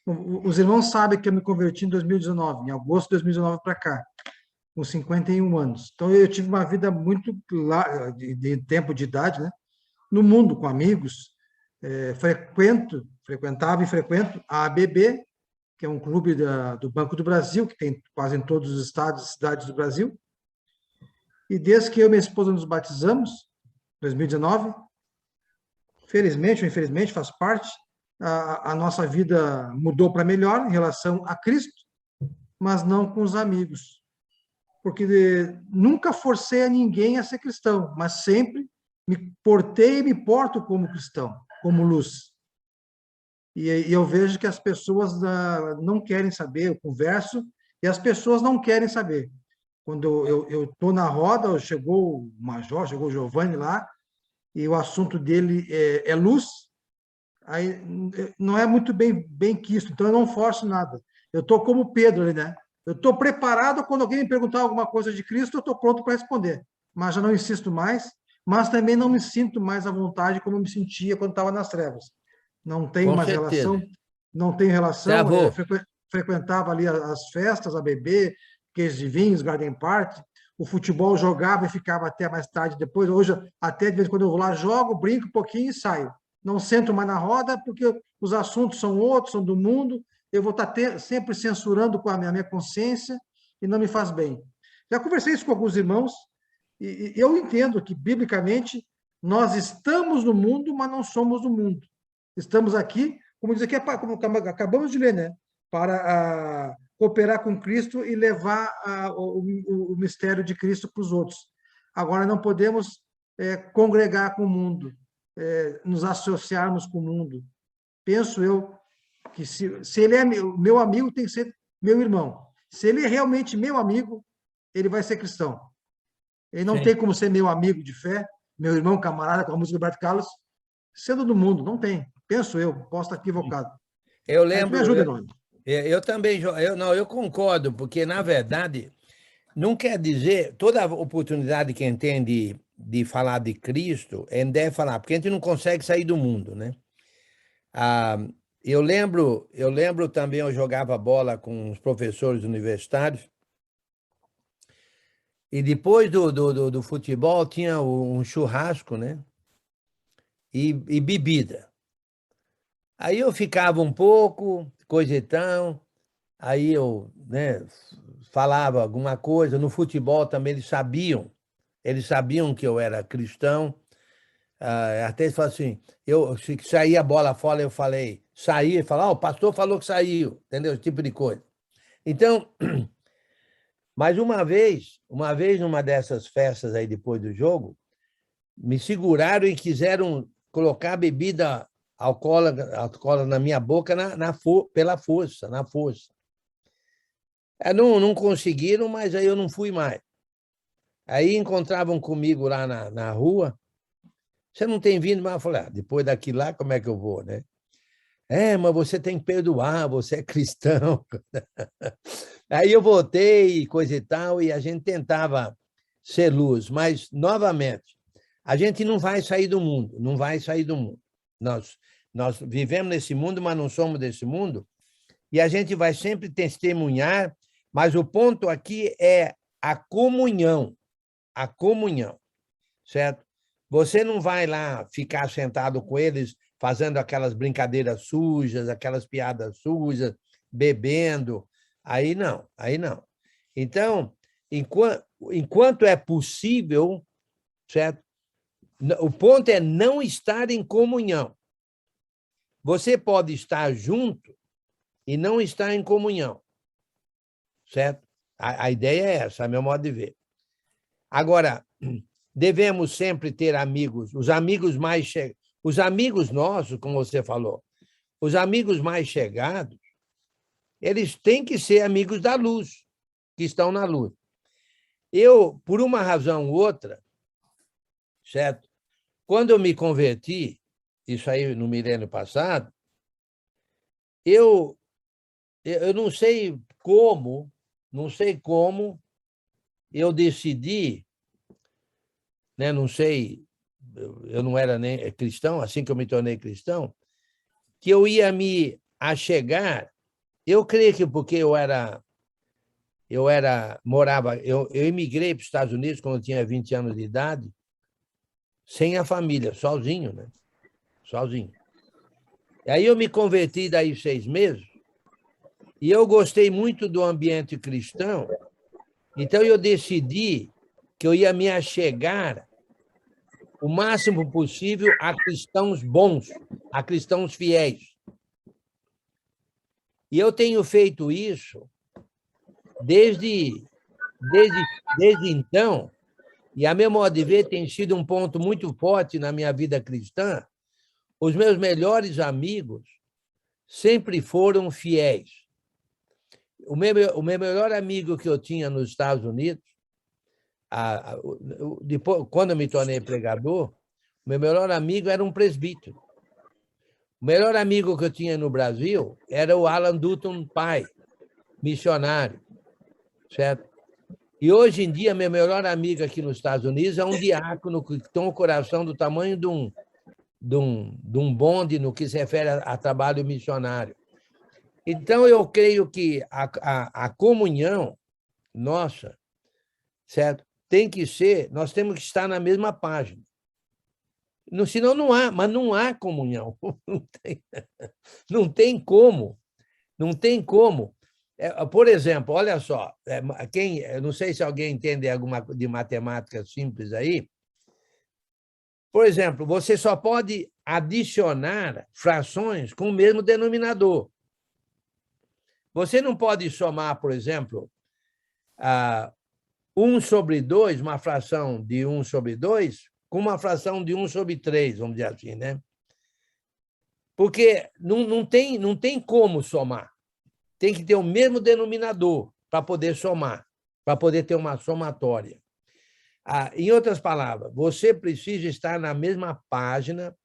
Os irmãos sabem que eu me converti em 2019, em agosto de 2019 para cá, com 51 anos. Então, eu tive uma vida muito de tempo de idade, né? No mundo, com amigos. Frequentava e frequento a ABB, que é um clube do Banco do Brasil, que tem quase em todos os estados e cidades do Brasil. E desde que eu e minha esposa nos batizamos, em 2019, felizmente ou infelizmente, faz parte, a nossa vida mudou para melhor em relação a Cristo, mas não com os amigos. Porque nunca forcei a ninguém a ser cristão, mas sempre me portei e me porto como cristão, como luz. E eu vejo que as pessoas não querem saber, eu converso, e as pessoas não querem saber. Quando eu estou na roda, chegou o Major, chegou o Giovanni lá, e o assunto dele é luz, aí não é muito bem quisto, então eu não forço nada. Eu estou como Pedro ali, né? Eu estou preparado, quando alguém me perguntar alguma coisa de Cristo, eu estou pronto para responder, mas já não insisto mais, mas também não me sinto mais à vontade como eu me sentia quando estava nas trevas. Não tenho mais relação, não tenho relação, eu frequentava ali as festas, a beber, queijos de vinhos, garden party, o futebol, jogava e ficava até mais tarde depois. Hoje, até de vez em quando eu vou lá, jogo, brinco um pouquinho e saio. Não sento mais na roda, porque os assuntos são outros, são do mundo. Eu vou estar sempre censurando com a minha consciência e não me faz bem. Já conversei isso com alguns irmãos e eu entendo que, biblicamente, nós estamos no mundo, mas não somos do mundo. Estamos aqui, como diz aqui, como acabamos de ler, né? Para cooperar com Cristo e levar o mistério de Cristo para os outros. Agora, não podemos congregar com o mundo, nos associarmos com o mundo. Penso eu que se ele é meu amigo, tem que ser meu irmão. Se ele é realmente meu amigo, ele vai ser cristão. Ele não tem como ser meu amigo de fé, meu irmão, camarada, com a música do Roberto Carlos, sendo do mundo. Não tem. Penso eu, posso estar equivocado. Eu lembro. Me ajuda, Nome. Eu também, eu concordo, porque, na verdade, não quer dizer, toda oportunidade que a gente tem de falar de Cristo, a gente deve falar, porque a gente não consegue sair do mundo, né? Eu lembro também, eu jogava bola com os professores universitários, e depois do futebol tinha um churrasco, né? E bebida. Aí eu ficava um pouco, coisa e tal, aí eu, né, falava alguma coisa. No futebol também eles sabiam que eu era cristão. Até eles falaram assim, se saía a bola fora, eu falei, saí, e falava, o pastor falou que saiu, entendeu? Esse tipo de coisa. Então, mas uma vez numa dessas festas aí depois do jogo, me seguraram e quiseram colocar bebida alcoólica na minha boca pela força, na força. Não conseguiram, mas aí eu não fui mais. Aí encontravam comigo lá na rua, você não tem vindo mais? Eu falei, depois daqui lá, como é que eu vou, né? Mas você tem que perdoar, você é cristão. Aí eu voltei, coisa e tal, e a gente tentava ser luz, mas, novamente, a gente não vai sair do mundo, não vai sair do mundo. Nós vivemos nesse mundo, mas não somos desse mundo, e a gente vai sempre testemunhar, mas o ponto aqui é a comunhão, certo? Você não vai lá ficar sentado com eles fazendo aquelas brincadeiras sujas, aquelas piadas sujas, bebendo. Aí não. Então, enquanto é possível, certo? O ponto é não estar em comunhão. Você pode estar junto e não estar em comunhão, certo? A ideia é essa, a meu modo de ver. Agora, devemos sempre ter amigos, os amigos nossos, como você falou, os amigos mais chegados, eles têm que ser amigos da luz, que estão na luz. Eu, por uma razão ou outra, certo? Quando eu me converti, isso aí no milênio passado, eu não sei como eu decidi, né? Não sei, eu não era nem cristão, assim que eu me tornei cristão, que eu ia me achegar. Eu creio que porque eu emigrei para os Estados Unidos quando eu tinha 20 anos de idade, sem a família, sozinho, né? Sozinho. E aí eu me converti daí 6 meses, e eu gostei muito do ambiente cristão, então eu decidi que eu ia me achegar o máximo possível a cristãos bons, a cristãos fiéis. E eu tenho feito isso desde então, e a meu modo de ver tem sido um ponto muito forte na minha vida cristã. Os meus melhores amigos sempre foram fiéis. O meu melhor amigo que eu tinha nos Estados Unidos, depois, quando eu me tornei pregador, o meu melhor amigo era um presbítero. O melhor amigo que eu tinha no Brasil era o Alan Dutton pai, missionário, certo? E hoje em dia, meu melhor amigo aqui nos Estados Unidos é um diácono que tem um coração do tamanho de um bonde no que se refere a trabalho missionário. Então, eu creio que a comunhão nossa certo? Tem que ser, nós temos que estar na mesma página. Senão não há, mas não há comunhão. Não tem como. Não tem como. Por exemplo, olha só, eu não sei se alguém entende alguma de matemática simples aí. Por exemplo, você só pode adicionar frações com o mesmo denominador. Você não pode somar, por exemplo, 1 sobre 2, uma fração de 1 sobre 2, com uma fração de 1 sobre 3, vamos dizer assim, né? Porque não tem como somar. Tem que ter o mesmo denominador para poder somar, para poder ter uma somatória. Em outras palavras, você precisa estar na mesma página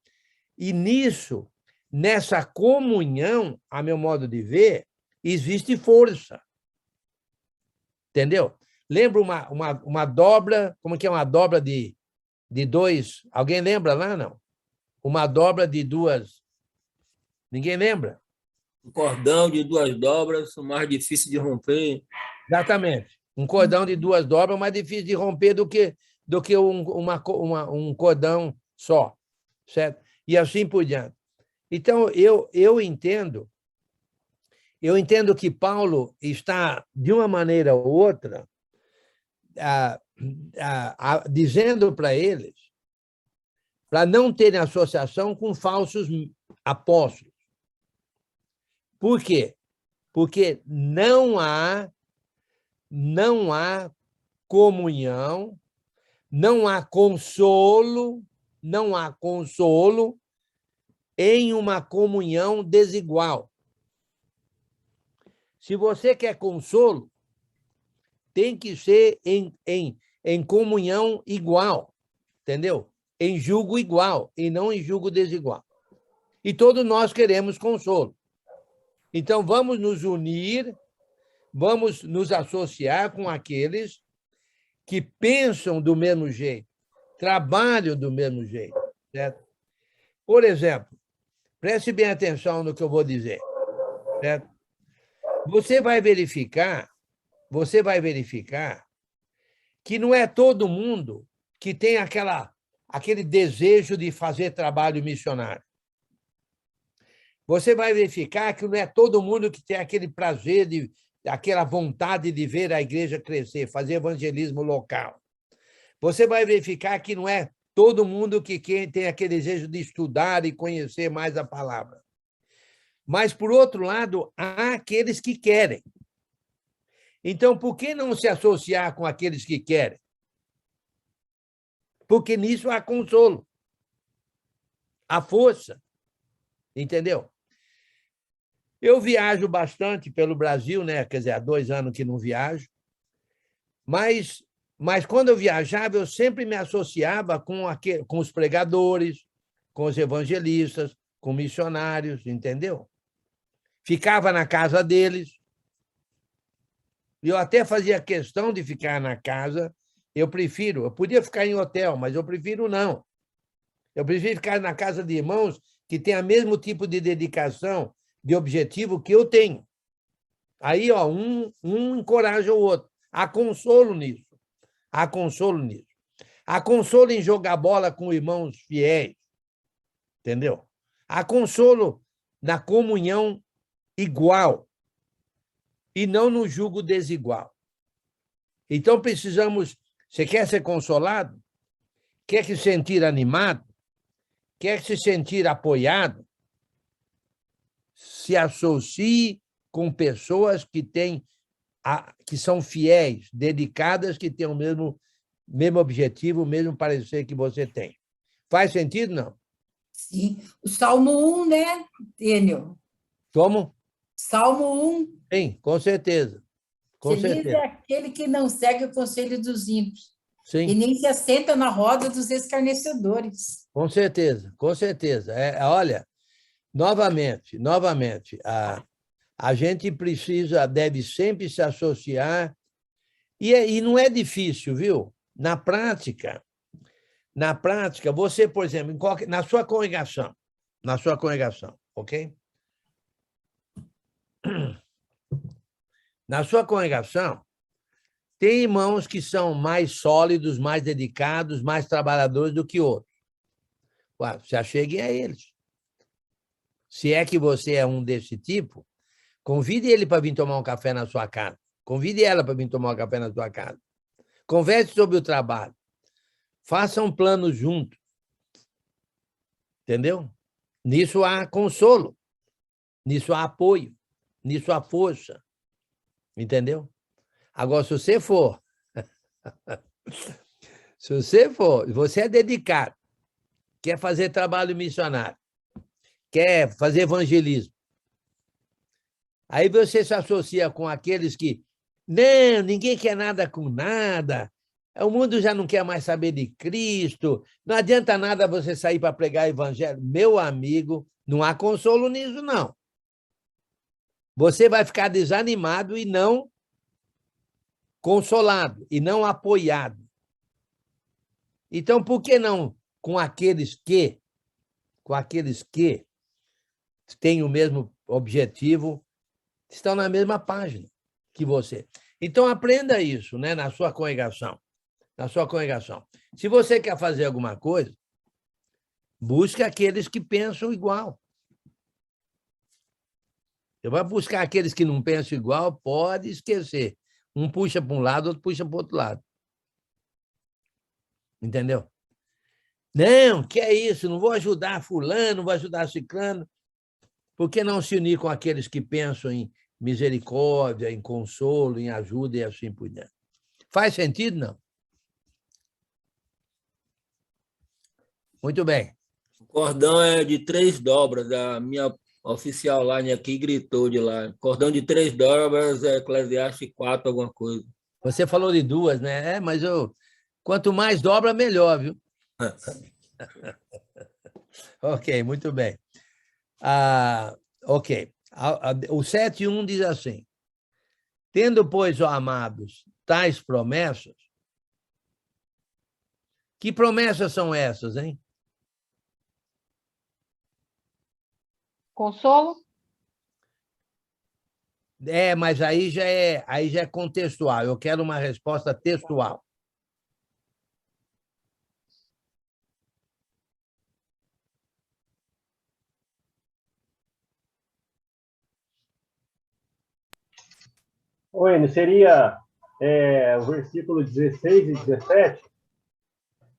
e nisso, nessa comunhão, a meu modo de ver, existe força. Entendeu? Lembra uma dobra, como que é uma dobra de dois? Alguém lembra lá, não? Uma dobra de duas. Ninguém lembra? Um cordão de 2 dobras, o mais difícil de romper. Exatamente. Um cordão de 2 dobras é mais difícil de romper do que um cordão só, certo? E assim por diante. Então, eu entendo que Paulo está, de uma maneira ou outra, dizendo para eles para não terem associação com falsos apóstolos. Por quê? Porque não há comunhão, não há consolo em uma comunhão desigual. Se você quer consolo, tem que ser em comunhão igual, entendeu? Em jugo igual e não em jugo desigual. E todos nós queremos consolo. Então, vamos nos unir, vamos nos associar com aqueles que pensam do mesmo jeito, trabalham do mesmo jeito, certo? Por exemplo, preste bem atenção no que eu vou dizer, certo? Você vai verificar que não é todo mundo que tem aquele desejo de fazer trabalho missionário. Você vai verificar que não é todo mundo que tem aquele prazer, aquela vontade de ver a igreja crescer, fazer evangelismo local. Você vai verificar que não é todo mundo que tem aquele desejo de estudar e conhecer mais a palavra. Mas, por outro lado, há aqueles que querem. Então, por que não se associar com aqueles que querem? Porque nisso há consolo, há força, entendeu? Eu viajo bastante pelo Brasil, né? Quer dizer, há 2 anos que não viajo, mas quando eu viajava, eu sempre me associava com os pregadores, com os evangelistas, com missionários, entendeu? Ficava na casa deles. Eu até fazia questão de ficar na casa. Eu podia ficar em hotel, mas eu prefiro não. Eu prefiro ficar na casa de irmãos que têm o mesmo tipo de dedicação, de objetivo que eu tenho. Aí, um encoraja o outro. Há consolo nisso. Há consolo nisso. Há consolo em jogar bola com irmãos fiéis. Entendeu? Há consolo na comunhão igual e não no jugo desigual. Então, precisamos... Você quer ser consolado? Quer se sentir animado? Quer se sentir apoiado? Se associe com pessoas que são fiéis, dedicadas, que têm o mesmo objetivo, o mesmo parecer que você tem. Faz sentido, não? Sim. O Salmo 1, né, Daniel? Como? Salmo 1. Sim, com certeza. Com Feliz certeza. é aquele que não segue o conselho dos ímpios Sim. e nem se assenta na roda dos escarnecedores. Com certeza, com certeza. Olha, novamente, a gente deve sempre se associar, e não é difícil, viu? Na prática, você, por exemplo, na sua congregação, ok? Na sua congregação, Tem irmãos que são mais sólidos, mais dedicados, mais trabalhadores do que outros. Ué, se acheguem a eles. Se é que você é um desse tipo, convide ele para vir tomar um café na sua casa. Convide ela para vir tomar um café na sua casa. Converse sobre o trabalho. Faça um plano junto. Entendeu? Nisso há consolo. Nisso há apoio. Nisso há força. Entendeu? Agora, se você for... você é dedicado, quer fazer trabalho missionário, quer fazer evangelismo, aí você se associa com aqueles que não, ninguém quer nada com nada, o mundo já não quer mais saber de Cristo, não adianta nada você sair para pregar evangelho. Meu amigo, não há consolo nisso, não. Você vai ficar desanimado e não consolado, e não apoiado. Então, por que não com aqueles que têm o mesmo objetivo, estão na mesma página que você? Então, aprenda isso, né, na sua congregação. Na sua congregação. Se você quer fazer alguma coisa, busque aqueles que pensam igual. Você vai buscar aqueles que não pensam igual, pode esquecer. Um puxa para um lado, outro puxa para o outro lado. Entendeu? Não, que é isso? Não vou ajudar fulano, não vou ajudar ciclano. Por que não se unir com aqueles que pensam em misericórdia, em consolo, em ajuda e assim por diante? Faz sentido, não? Muito bem. O cordão é de 3 dobras. A minha oficial line aqui gritou de lá. Cordão de 3 dobras é Eclesiastes 4, alguma coisa. Você falou de 2, né? Mas quanto mais dobra, melhor, viu? Ok, muito bem. Ok. O 7:1 diz assim: tendo, pois, ó amados, tais promessas. Que promessas são essas, hein? Consolo? Mas aí já é contextual. Eu quero uma resposta textual. Oi, seria o versículo 16 e 17?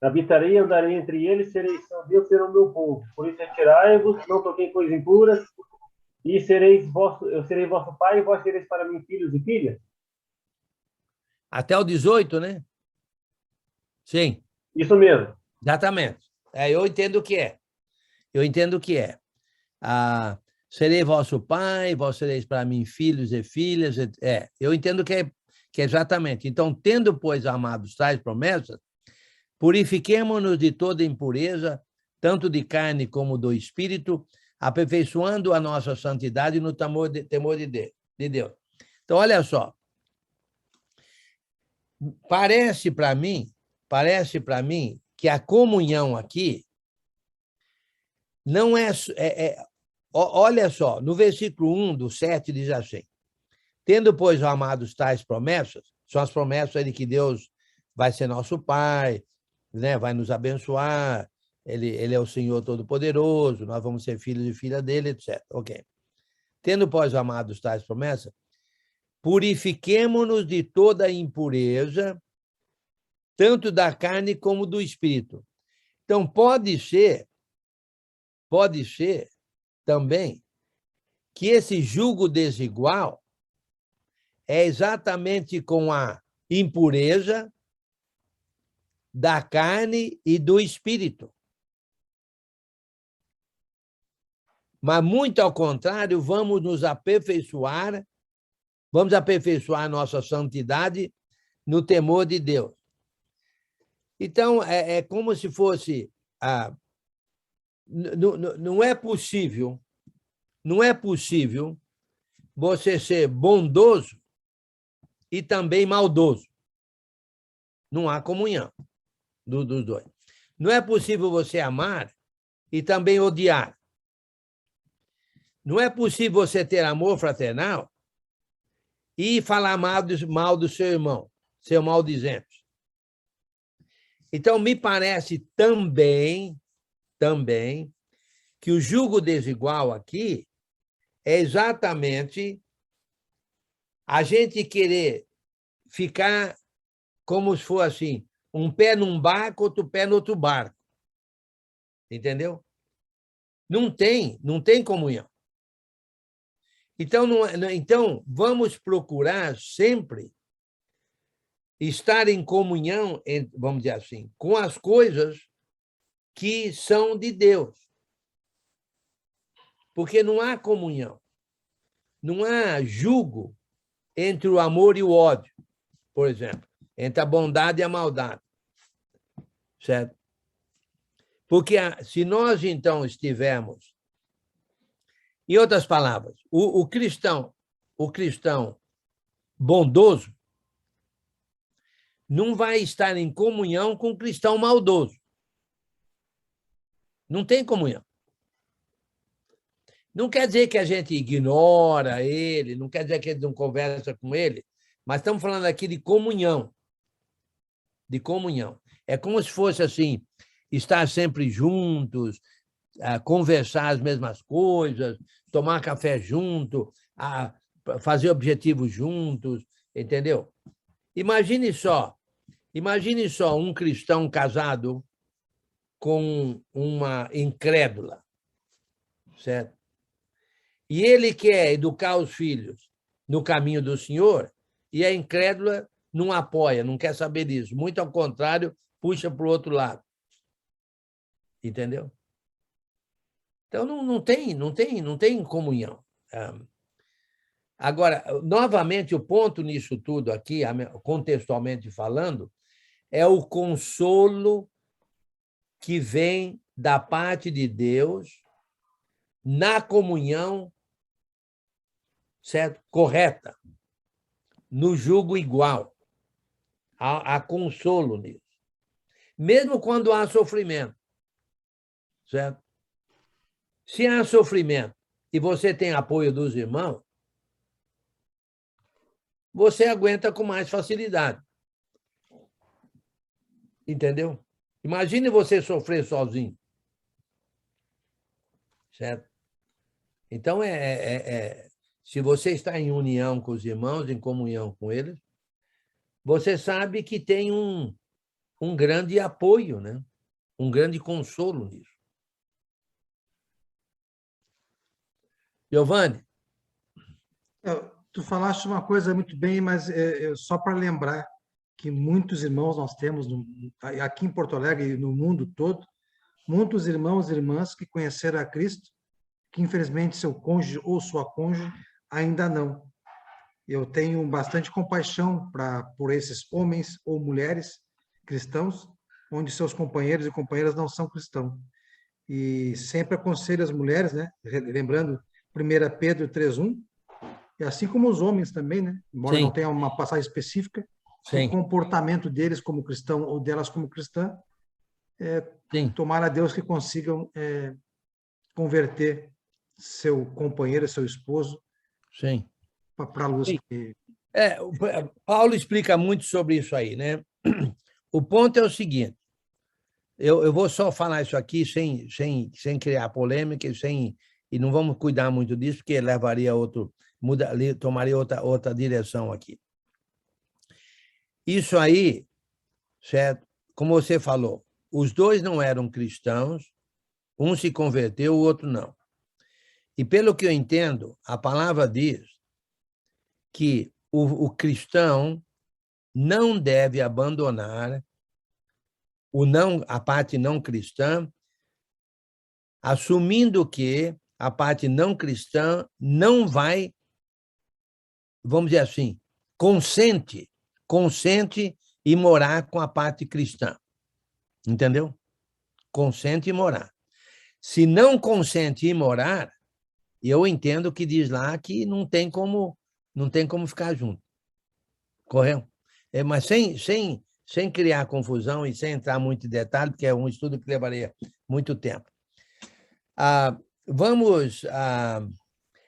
Habitarei e andarei entre eles, sereis são Deus, serão meu povo. Por isso retirai-vos, não toquei em coisas impuras, e eu serei vosso pai, e vós sereis para mim filhos e filhas? Até o 18, né? Sim. Isso mesmo. Exatamente. Eu entendo o que é. Eu entendo o que é. Serei vosso pai, vós sereis para mim filhos e filhas. Eu entendo que é exatamente. Então, tendo, pois, amados, tais promessas, purifiquemo-nos de toda impureza, tanto de carne como do espírito, aperfeiçoando a nossa santidade no temor de Deus. Então, olha só. Parece para mim que a comunhão aqui não olha só, no versículo 1 do 7 diz assim: tendo, pois, amados, tais promessas, são as promessas de que Deus vai ser nosso Pai, né? Vai nos abençoar, ele é o Senhor Todo-Poderoso, nós vamos ser filhos e filhas dele, etc. Ok. Tendo, pois, amados, tais promessas, purifiquemo-nos de toda impureza, tanto da carne como do espírito. Então, pode ser também que esse jugo desigual é exatamente com a impureza da carne e do espírito. Mas, muito ao contrário, vamos aperfeiçoar nossa santidade no temor de Deus. Então, é como se fosse... não é possível você ser bondoso e também maldoso. Não há comunhão dos dois. Não é possível você amar e também odiar. Não é possível você ter amor fraternal e falar mal do seu irmão. ser maldizentes. Então, me parece também que o jugo desigual aqui é exatamente a gente querer ficar como se fosse assim, um pé num barco, outro pé no outro barco. Entendeu? Não tem comunhão. Então, vamos procurar sempre estar em comunhão, vamos dizer assim, com as coisas que são de Deus. Porque não há comunhão, não há jugo entre o amor e o ódio, por exemplo, entre a bondade e a maldade. Certo? Porque se nós, então, estivermos... Em outras palavras, o cristão bondoso não vai estar em comunhão com o cristão maldoso. Não tem comunhão. Não quer dizer que a gente ignora ele, não quer dizer que a gente não conversa com ele, mas estamos falando aqui de comunhão. De comunhão. É como se fosse assim, estar sempre juntos, conversar as mesmas coisas, tomar café junto, fazer objetivos juntos, entendeu? Imagine só um cristão casado com uma incrédula, certo? E ele quer educar os filhos no caminho do Senhor e a incrédula não apoia, não quer saber disso. Muito ao contrário, puxa para o outro lado. Entendeu? Então, não tem comunhão. Agora, novamente, o ponto nisso tudo aqui, contextualmente falando, é o consolo que vem da parte de Deus na comunhão, certo? Correta, no jugo igual. Há consolo nisso. Mesmo quando há sofrimento, certo? Se há sofrimento e você tem apoio dos irmãos, você aguenta com mais facilidade. Entendeu? Imagine você sofrer sozinho. Certo? Então, se você está em união com os irmãos, em comunhão com eles, você sabe que tem um grande apoio, né? Um grande consolo nisso. Giovanni? Tu falaste uma coisa muito bem, mas só para lembrar que muitos irmãos nós temos aqui em Porto Alegre e no mundo todo, muitos irmãos e irmãs que conheceram a Cristo, que infelizmente seu cônjuge ou sua cônjuge ainda não. Eu tenho bastante compaixão por esses homens ou mulheres cristãos, onde seus companheiros e companheiras não são cristãos. E sempre aconselho as mulheres, né? Lembrando 1 Pedro 3:1, e assim como os homens também, né? Embora Sim. não tenha uma passagem específica, Sim. o comportamento deles como cristão ou delas como cristã, Sim. tomara a Deus que consigam converter seu companheiro, seu esposo, para a luz. Paulo explica muito sobre isso aí, né? O ponto é o seguinte, eu vou só falar isso aqui sem criar polêmica e não vamos cuidar muito disso, porque levaria tomaria outra direção aqui. Isso aí, certo? Como você falou, os dois não eram cristãos, um se converteu, o outro não. E pelo que eu entendo, a palavra diz que o cristão não deve abandonar a parte não cristã, assumindo que a parte não cristã não vai, vamos dizer assim, consente em morar com a parte cristã. Entendeu? Consente em morar. Se não consente em morar, eu entendo que diz lá que não tem como ficar junto. Correto? Mas sem criar confusão e sem entrar muito em detalhe, porque é um estudo que levaria muito tempo. Vamos...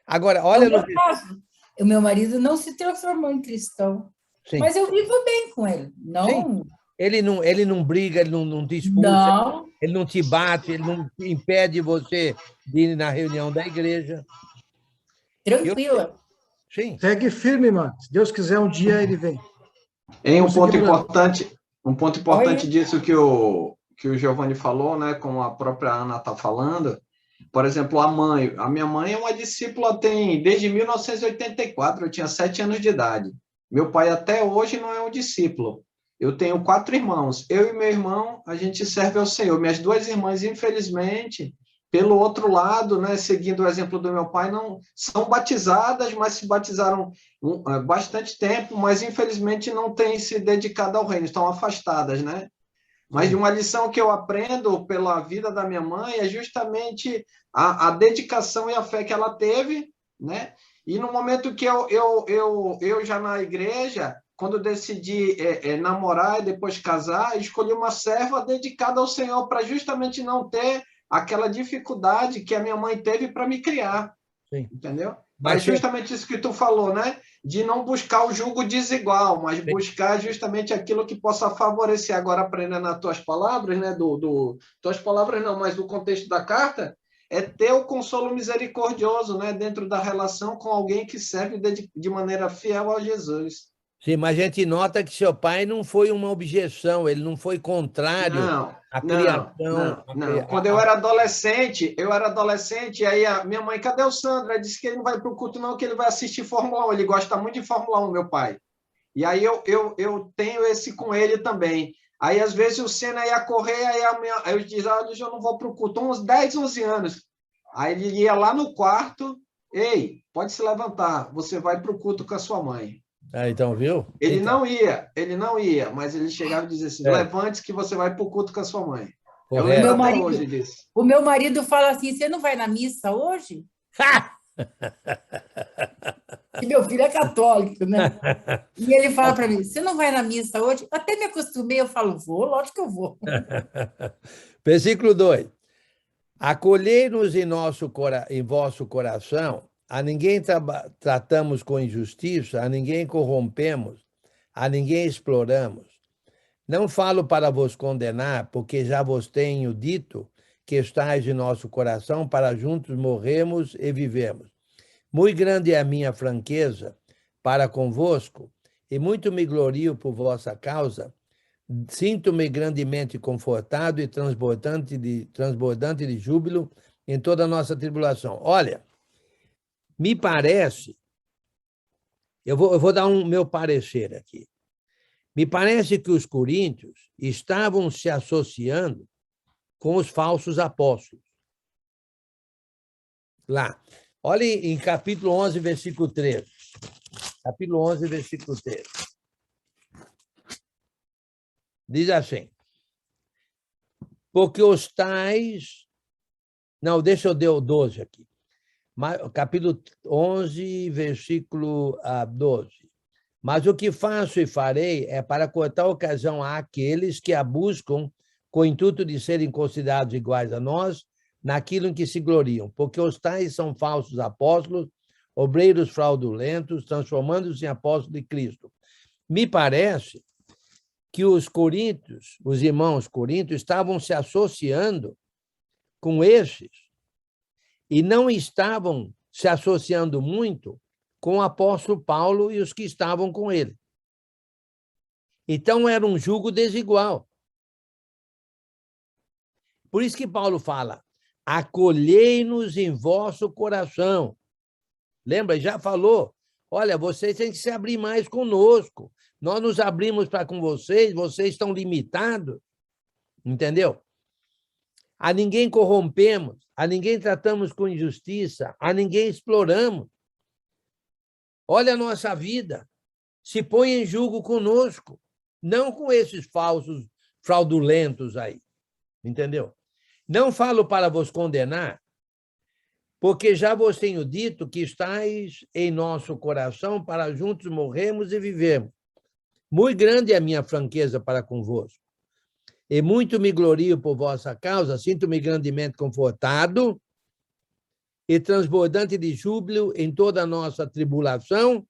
agora, olha... No meu caso, o meu marido não se transformou em cristão. Sim. Mas eu vivo bem com ele. Não, Sim. Ele não briga, ele não te expulsa, não. ele não te bate, ele não impede você de ir na reunião da igreja. Tranquila. Sim. Segue firme, mano. Se Deus quiser, um dia ele vem. Em Vamos seguir orando. um ponto importante disso que o Giovanni falou, né, como a própria Ana está falando, por exemplo, a minha mãe é uma discípula desde 1984, eu tinha 7 anos de idade. Meu pai até hoje não é um discípulo. Eu tenho 4 irmãos. Eu e meu irmão, a gente serve ao Senhor. Minhas 2 irmãs, infelizmente, pelo outro lado, né, seguindo o exemplo do meu pai, não são batizadas, mas se batizaram bastante tempo, mas infelizmente não têm se dedicado ao reino, estão afastadas, né? Mas uma lição que eu aprendo pela vida da minha mãe é justamente a dedicação e a fé que ela teve, né? E no momento que eu já na igreja, quando decidi namorar e depois casar, escolhi uma serva dedicada ao Senhor para justamente não ter aquela dificuldade que a minha mãe teve para me criar. Sim. Entendeu? Mas justamente isso que tu falou, né? De não buscar o julgo desigual, mas buscar justamente aquilo que possa favorecer. Agora, aprendendo as tuas palavras, né? Tuas palavras não, mas do contexto da carta, é ter o consolo misericordioso, né? Dentro da relação com alguém que serve de maneira fiel a Jesus. Sim, mas a gente nota que seu pai não foi uma objeção, ele não foi contrário à criação. Não. Quando eu era adolescente, aí a minha mãe, cadê o Sandro? Ela disse que ele não vai para o culto, não, que ele vai assistir Fórmula 1. Ele gosta muito de Fórmula 1, meu pai. E aí eu tenho esse com ele também. Aí, às vezes, o Senna ia correr, aí eu dizia, olha, eu não vou para o culto, uns 10, 11 anos. Aí ele ia lá no quarto, ei, pode se levantar, você vai para o culto com a sua mãe. Ah, então, viu? Ele não ia, mas ele chegava e dizia assim, levante que você vai para o culto com a sua mãe. Eu lembro até hoje disso. O meu marido fala assim, você não vai na missa hoje? E meu filho é católico, né? E ele fala para mim, você não vai na missa hoje? Até me acostumei, eu falo, vou, lógico que eu vou. Versículo 2. Acolhei-nos em vosso coração, a ninguém tratamos com injustiça, a ninguém corrompemos, a ninguém exploramos. Não falo para vos condenar, porque já vos tenho dito que estáis em nosso coração, para juntos morremos e vivemos. Muito grande é a minha franqueza para convosco, e muito me glorio por vossa causa. Sinto-me grandemente confortado e transbordante de júbilo em toda a nossa tribulação. Olha, me parece, eu vou dar meu parecer aqui. Me parece que os coríntios estavam se associando com os falsos apóstolos. Lá. Olha em capítulo 11, versículo 13. Capítulo 11, versículo 13. Diz assim, porque os tais... Não, deixa eu ler o 12 aqui. Capítulo 11, versículo 12. Mas o que faço e farei é para cortar ocasião àqueles que a buscam com o intuito de serem considerados iguais a nós naquilo em que se gloriam, porque os tais são falsos apóstolos, obreiros fraudulentos, transformando-se em apóstolos de Cristo. Me parece que os coríntios, os irmãos coríntios, estavam se associando com esses e não estavam se associando muito com o apóstolo Paulo e os que estavam com ele. Então, era um jugo desigual. Por isso que Paulo fala, acolhei-nos em vosso coração. Lembra? Já falou. Olha, vocês têm que se abrir mais conosco. Nós nos abrimos para com vocês, vocês estão limitados. Entendeu? A ninguém corrompemos, a ninguém tratamos com injustiça, a ninguém exploramos. Olha a nossa vida. Se põe em julgo conosco, não com esses falsos fraudulentos aí. Entendeu? Não falo para vos condenar, porque já vos tenho dito que estáis em nosso coração para juntos morrermos e vivermos. Muito grande é a minha franqueza para convosco. E muito me glorio por vossa causa, sinto-me grandemente confortado e transbordante de júbilo em toda a nossa tribulação.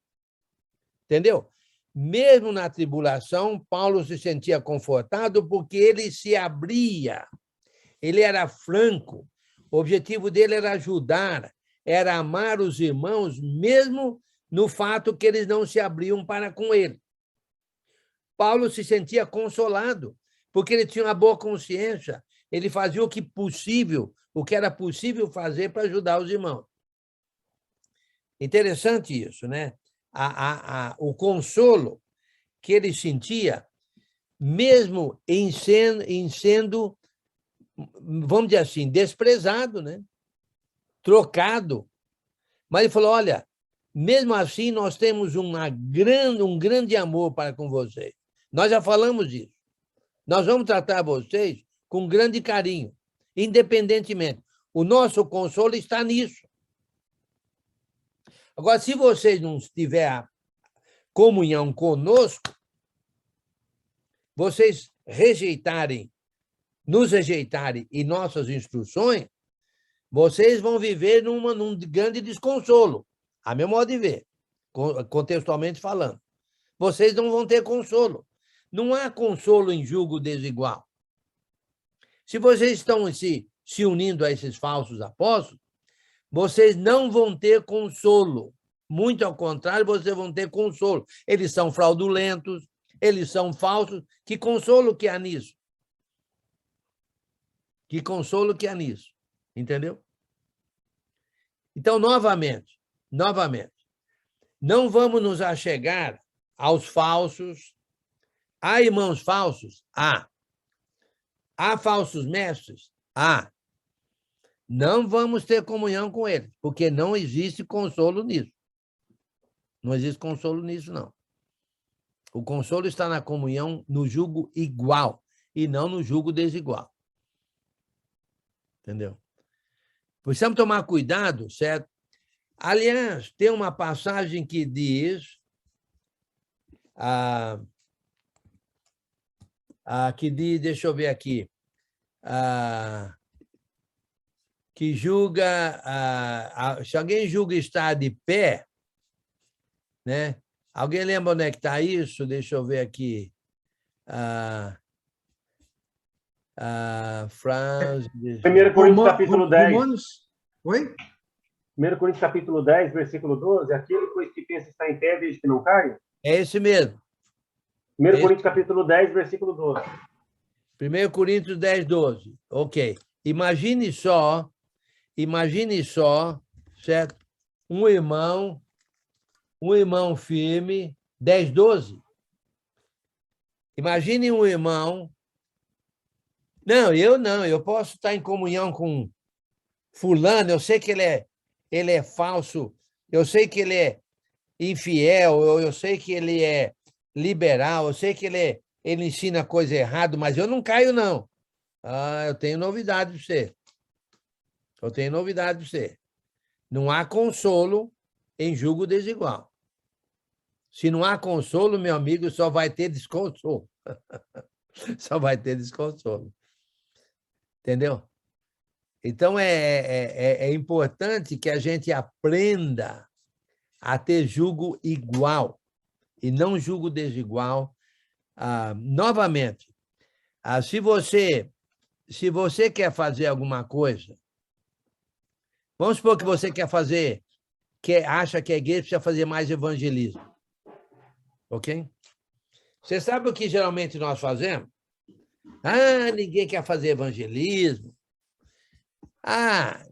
Entendeu? mesmo na tribulação, Paulo se sentia confortado porque ele se abria, ele era franco, o objetivo dele era ajudar, era amar os irmãos, mesmo no fato que eles não se abriam para com ele. Paulo se sentia consolado, porque ele tinha uma boa consciência, ele fazia o que era possível fazer para ajudar os irmãos. Interessante isso, né? O consolo que ele sentia, mesmo em sendo, vamos dizer assim, desprezado, né? Trocado. Mas ele falou, olha, mesmo assim nós temos um grande amor para com vocês. Nós já falamos disso. Nós vamos tratar vocês com grande carinho, independentemente. O nosso consolo está nisso. Agora, se vocês não tiverem comunhão conosco, vocês nos rejeitarem e nossas instruções, vocês vão viver num grande desconsolo, a meu modo de ver, contextualmente falando. Vocês não vão ter consolo. Não há consolo em julgo desigual. Se vocês estão se unindo a esses falsos apóstolos, vocês não vão ter consolo. Muito ao contrário, vocês vão ter consolo. Eles são fraudulentos, eles são falsos. Que consolo que há nisso? Que consolo que há nisso? Entendeu? Então, novamente, não vamos nos achegar aos falsos. Há irmãos falsos? Há. Há falsos mestres? Há. Não vamos ter comunhão com eles, porque não existe consolo nisso. Não existe consolo nisso, não. O consolo está na comunhão, no jugo igual, e não no jugo desigual. Entendeu? Precisamos tomar cuidado, certo? Aliás, tem uma passagem que diz... deixa eu ver aqui, que julga, se alguém julga estar de pé, né? Alguém lembra onde é que está isso? Deixa eu ver aqui. Frase... 1 Coríntios, capítulo 10. Romanos... Oi? 1 Coríntios, capítulo 10, versículo 12. Aquele, pois, que pensa estar em pé, desde que não caia. É esse mesmo. 1 Coríntios, capítulo 10, versículo 12. 1 Coríntios 10, 12. Ok. Imagine só, certo? Um irmão firme, 10, 12. Imagine um irmão... Não, eu posso estar em comunhão com fulano, eu sei que ele é falso, eu sei que ele é infiel, eu sei que ele é liberal, eu sei que ele ensina coisa errada, mas eu não caio, não. Eu tenho novidade para você. Não há consolo em jugo desigual. Se não há consolo, meu amigo, só vai ter desconsolo. Só vai ter desconsolo. Entendeu? Então, é importante que a gente aprenda a ter jugo igual e não jugo desigual. Novamente, se você quer fazer alguma coisa, vamos supor que você acha que a igreja precisa fazer mais evangelismo. Ok? Você sabe o que geralmente nós fazemos? Ninguém quer fazer evangelismo.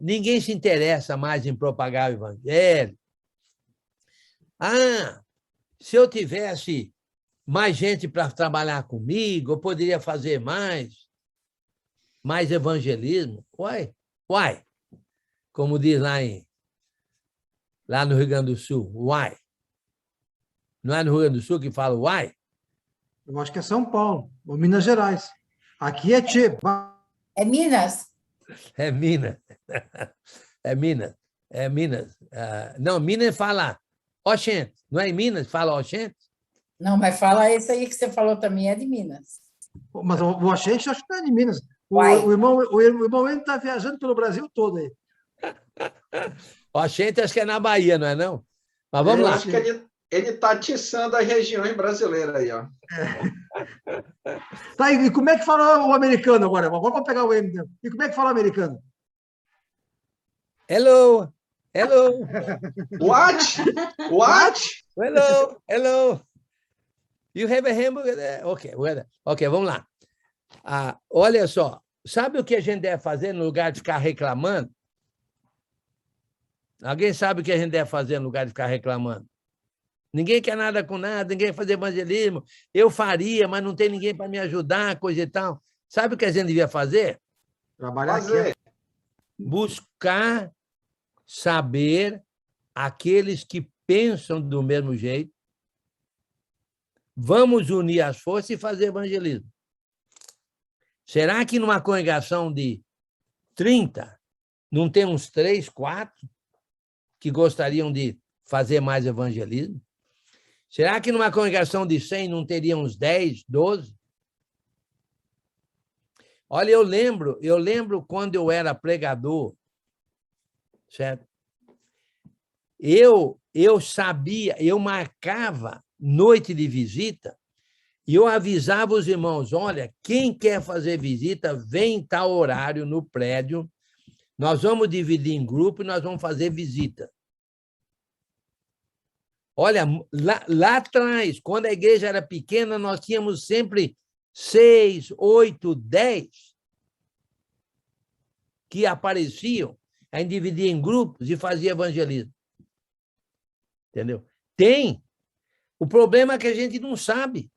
Ninguém se interessa mais em propagar o evangelho. Se eu tivesse mais gente para trabalhar comigo, eu poderia fazer mais evangelismo. Uai. Como diz lá no Rio Grande do Sul, uai. Não é no Rio Grande do Sul que fala uai? Eu acho que é São Paulo, ou Minas Gerais. Aqui é tchê. É Minas? É Minas. É Minas. Não, Minas fala oxente. Não é em Minas que fala oxente? Não, mas fala esse aí que você falou também, é de Minas. Mas o oxente acho que não é de Minas. O irmão ele está viajando pelo Brasil todo aí. Oxente acho que é na Bahia, não é não? Mas vamos lá. Acho que Ele está atiçando as regiões brasileiras aí, ó. Tá, e como é que fala o americano agora? Vamos pegar o M. E como é que fala o americano? Hello, hello, What? What? hello, hello. You have a hamburger there? Ok, vamos lá. Olha só, sabe o que a gente deve fazer no lugar de ficar reclamando? Alguém sabe o que a gente deve fazer no lugar de ficar reclamando? Ninguém quer nada com nada, ninguém quer fazer evangelismo. Eu faria, mas não tem ninguém para me ajudar, coisa e tal. Sabe o que a gente devia fazer? Trabalhar Fazer. aqui. Buscar saber aqueles que pensam do mesmo jeito. Vamos unir as forças e fazer evangelismo. Será que numa congregação de 30, não tem uns 3, 4 que gostariam de fazer mais evangelismo? Será que numa congregação de 100 não teria uns 10, 12? Olha, eu lembro quando eu era pregador, certo? Eu sabia, eu marcava noite de visita e eu avisava os irmãos, olha, quem quer fazer visita, vem em tal horário no prédio, nós vamos dividir em grupo e nós vamos fazer visita. Olha, lá atrás, quando a igreja era pequena, nós tínhamos sempre 6, 8, 10 que apareciam, a gente dividia em grupos e fazia evangelismo. Entendeu? Tem. O problema é que a gente não sabe.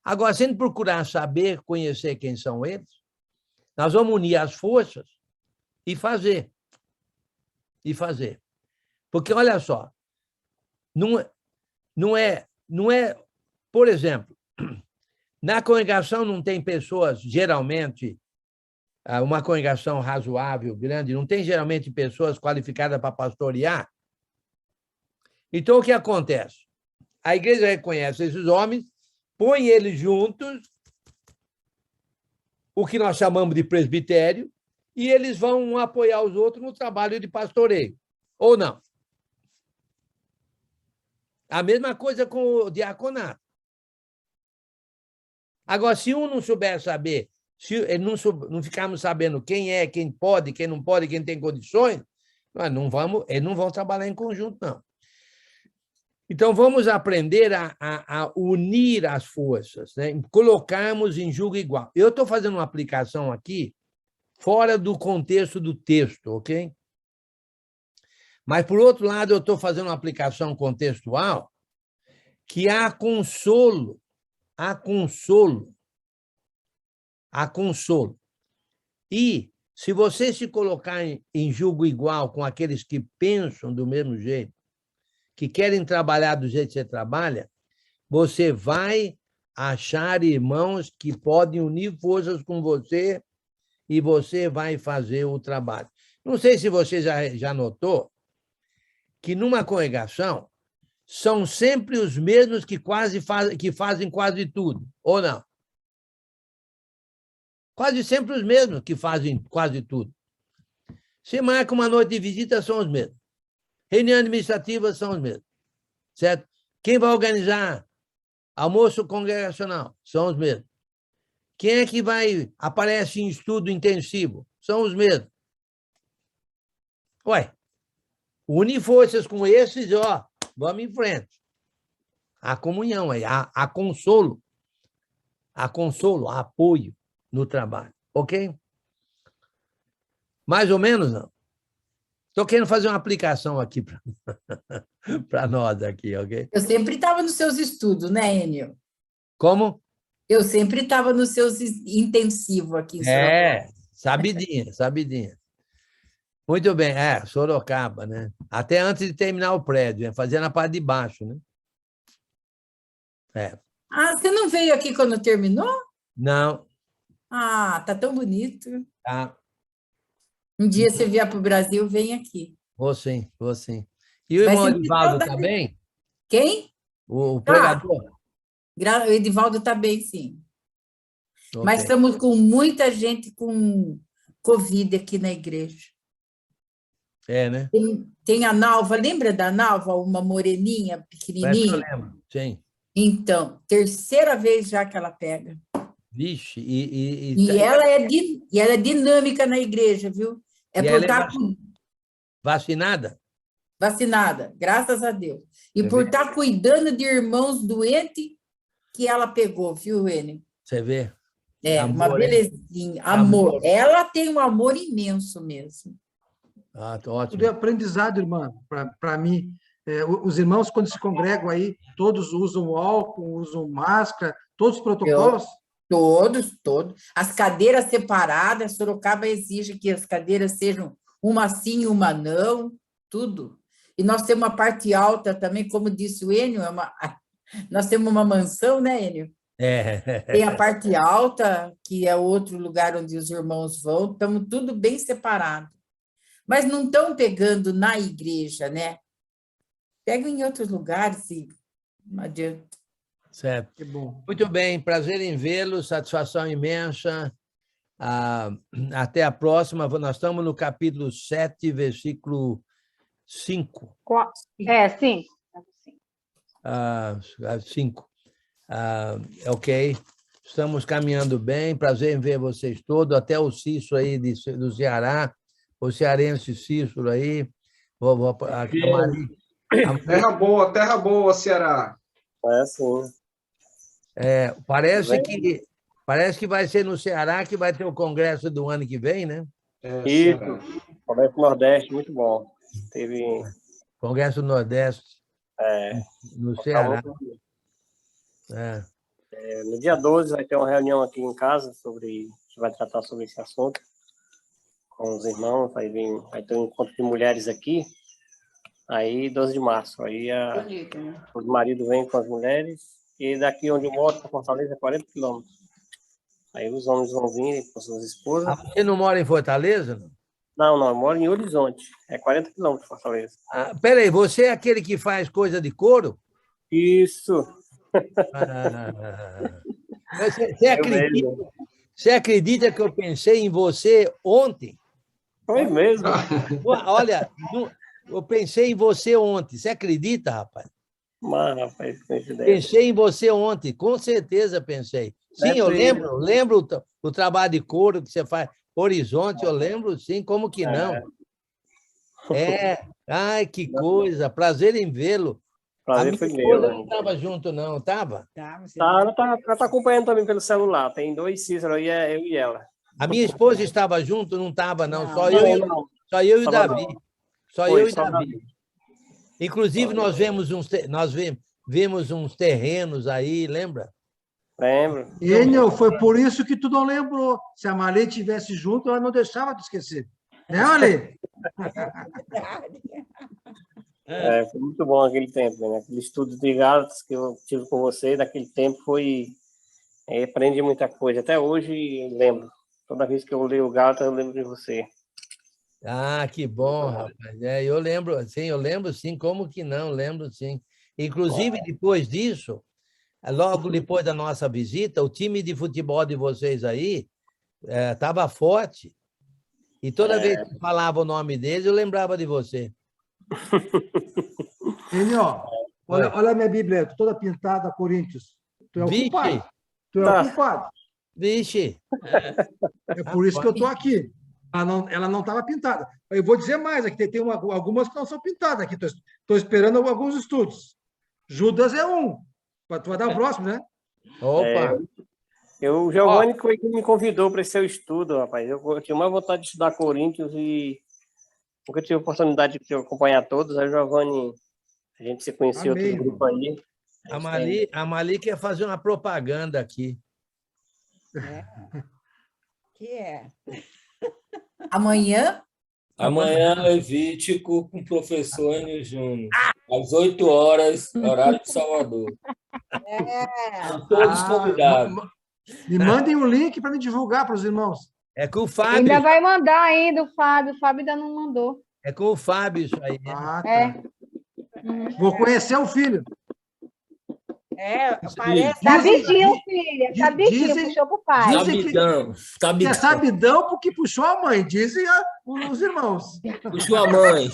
Agora, se a gente procurar saber, conhecer quem são eles, nós vamos unir as forças e fazer. E fazer. Porque, olha só, não é, por exemplo, na congregação não tem pessoas, geralmente, uma congregação razoável, grande, não tem geralmente pessoas qualificadas para pastorear. Então, o que acontece? A igreja reconhece esses homens, põe eles juntos, o que nós chamamos de presbitério, e eles vão apoiar os outros no trabalho de pastoreio. Ou não? A mesma coisa com o diaconato. Agora, se um não souber saber, se não ficarmos sabendo quem é, quem pode, quem não pode, quem tem condições, eles não vão trabalhar em conjunto, não. Então, vamos aprender a unir as forças, né? Colocarmos em julgo igual. Eu estou fazendo uma aplicação aqui fora do contexto do texto, ok? Mas, por outro lado, eu estou fazendo uma aplicação contextual que há consolo. E, se você se colocar em julgo igual com aqueles que pensam do mesmo jeito, que querem trabalhar do jeito que você trabalha, você vai achar irmãos que podem unir forças com você e você vai fazer o trabalho. Não sei se você já notou que numa congregação são sempre os mesmos que fazem quase tudo, ou não? Quase sempre os mesmos que fazem quase tudo. Se marca uma noite de visita, são os mesmos. Reunião administrativa são os mesmos, certo? Quem vai organizar almoço congregacional? São os mesmos. Quem é que aparece em estudo intensivo? São os mesmos. Ué, une forças com esses, ó, vamos em frente. Há comunhão, há consolo. Há consolo, há apoio no trabalho, ok? Mais ou menos, não? Estou querendo fazer uma aplicação aqui para nós aqui, ok? Eu sempre estava nos seus estudos, né, Enio? Como? Eu sempre estava nos seus intensivos aqui em Sorocaba. Sabidinha. Muito bem, Sorocaba, né? Até antes de terminar o prédio, fazia na parte de baixo, né? Você não veio aqui quando terminou? Não. Tá tão bonito. Tá. Um dia você vier para o Brasil, vem aqui. Vou sim. E o irmão Edivaldo está bem? Quem? O pregador? O Edivaldo está bem, sim. Okay. Mas estamos com muita gente com Covid aqui na igreja. É, né? Tem a Nalva, lembra da Nalva, uma moreninha, Parece que eu pequenininha? lembro. Sim. Então, terceira vez já que ela pega. Vixe, E ela é dinâmica na igreja, viu? É E por ela é estar vacinada? vacinada, graças a Deus. E Você por vê? estar cuidando de irmãos doentes que ela pegou, viu, Enio? Você vê? É, uma Amor, hein? belezinha. Amor. Amor. Ela tem um amor imenso mesmo. Ah, Tudo é ótimo. aprendizado, irmã, para mim. Os irmãos, quando se congregam aí, todos usam álcool, usam máscara, todos os protocolos? Todos. As cadeiras separadas, Sorocaba exige que as cadeiras sejam uma sim, uma não, tudo. E nós temos uma parte alta também, como disse o Enio, nós temos uma mansão, né, Enio? Tem a parte alta, que é outro lugar onde os irmãos vão, estamos tudo bem separado. Mas não estão pegando na igreja, né? Pegam em outros lugares e não adianta. Certo. Que bom. Muito bem, prazer em vê-lo, satisfação imensa. Até a próxima. Nós estamos no capítulo 7, versículo 5. Sim. 5. Ok. Estamos caminhando bem. Prazer em ver vocês todos. Até o Cícero aí do Ceará, o cearense Cícero aí. Terra boa, Ceará. É, sim. Parece que vai ser no Ceará que vai ter o congresso do ano que vem, né? Isso. Congresso Nordeste, muito bom. Teve... Congresso Nordeste, no Ceará. No dia 12 vai ter uma reunião aqui em casa que vai tratar sobre esse assunto com os irmãos. Vai ter um encontro de mulheres aqui. Aí, 12 de março. Aí os maridos vêm com as mulheres. E daqui onde eu moro, para Fortaleza, é 40 quilômetros. Aí os homens vão vir com suas esposas. Você não mora em Fortaleza? Não, eu moro em Horizonte. É 40 quilômetros de Fortaleza. Peraí, você é aquele que faz coisa de couro? Isso. Você acredita que eu pensei em você ontem? Foi mesmo? Olha, eu pensei em você ontem. Você acredita, rapaz? Mas, rapaz, pensei em você ontem, com certeza pensei. Sim, eu lembro o trabalho de couro que você faz. Horizonte, eu lembro, sim, como que não? Ai, que coisa, prazer em vê-lo. Prazer foi meu. Ela não estava junto, não, estava? Ela está acompanhando também pelo celular. Tem 2 Cícero, eu e ela. A minha esposa estava junto? Não estava, não. Só eu e o Davi. Só eu e Davi. Inclusive, nós vemos uns terrenos aí, lembra? Lembro. Enio, foi por isso que tu não lembrou. Se a Malê estivesse junto, ela não deixava de esquecer. Né, Malê? Foi muito bom aquele tempo, né? Aquele estudo de Gálatas que eu tive com você, daquele tempo aprendi muita coisa. Até hoje lembro. Toda vez que eu leio o Gálatas, eu lembro de você. Ah, que bom, rapaz. Eu lembro, sim, como que não? Lembro, sim. Inclusive, depois disso, logo depois da nossa visita, o time de futebol de vocês aí estava forte. E toda vez que falava o nome deles, eu lembrava de você. Enio, olha a minha Bíblia, toda pintada, Coríntios. Tu é o culpado. Tu é o culpado. Vixe! É por isso que eu estou aqui. Ela não estava pintada. Eu vou dizer mais, aqui tem algumas que não são pintadas. Aqui estou esperando alguns estudos. Judas é um. Tu vai dar o próximo, né? Opa! O Giovanni foi que me convidou para esse seu estudo, rapaz. Eu tinha uma vontade de estudar Coríntios e nunca tive a oportunidade de acompanhar todos. Aí o Giovanni, a gente se conheceu outro grupo aí. A Mali quer fazer uma propaganda aqui. Amanhã? Amanhã, Levítico, com o professor Enio Júnior. Às 8 horas, horário de Salvador. Todos convidados. Me mandem um link para me divulgar para os irmãos. É com o Fábio. Ainda vai mandar ainda o Fábio. O Fábio ainda não mandou. É com o Fábio isso aí. Tá. Vou conhecer o filho. Parece... Sabidinho, filha. Sabidinho, dizem- puxou pro pai. dizem que- Sabidão. Que é sabidão porque puxou a mãe, dizem os irmãos. Puxou a mãe.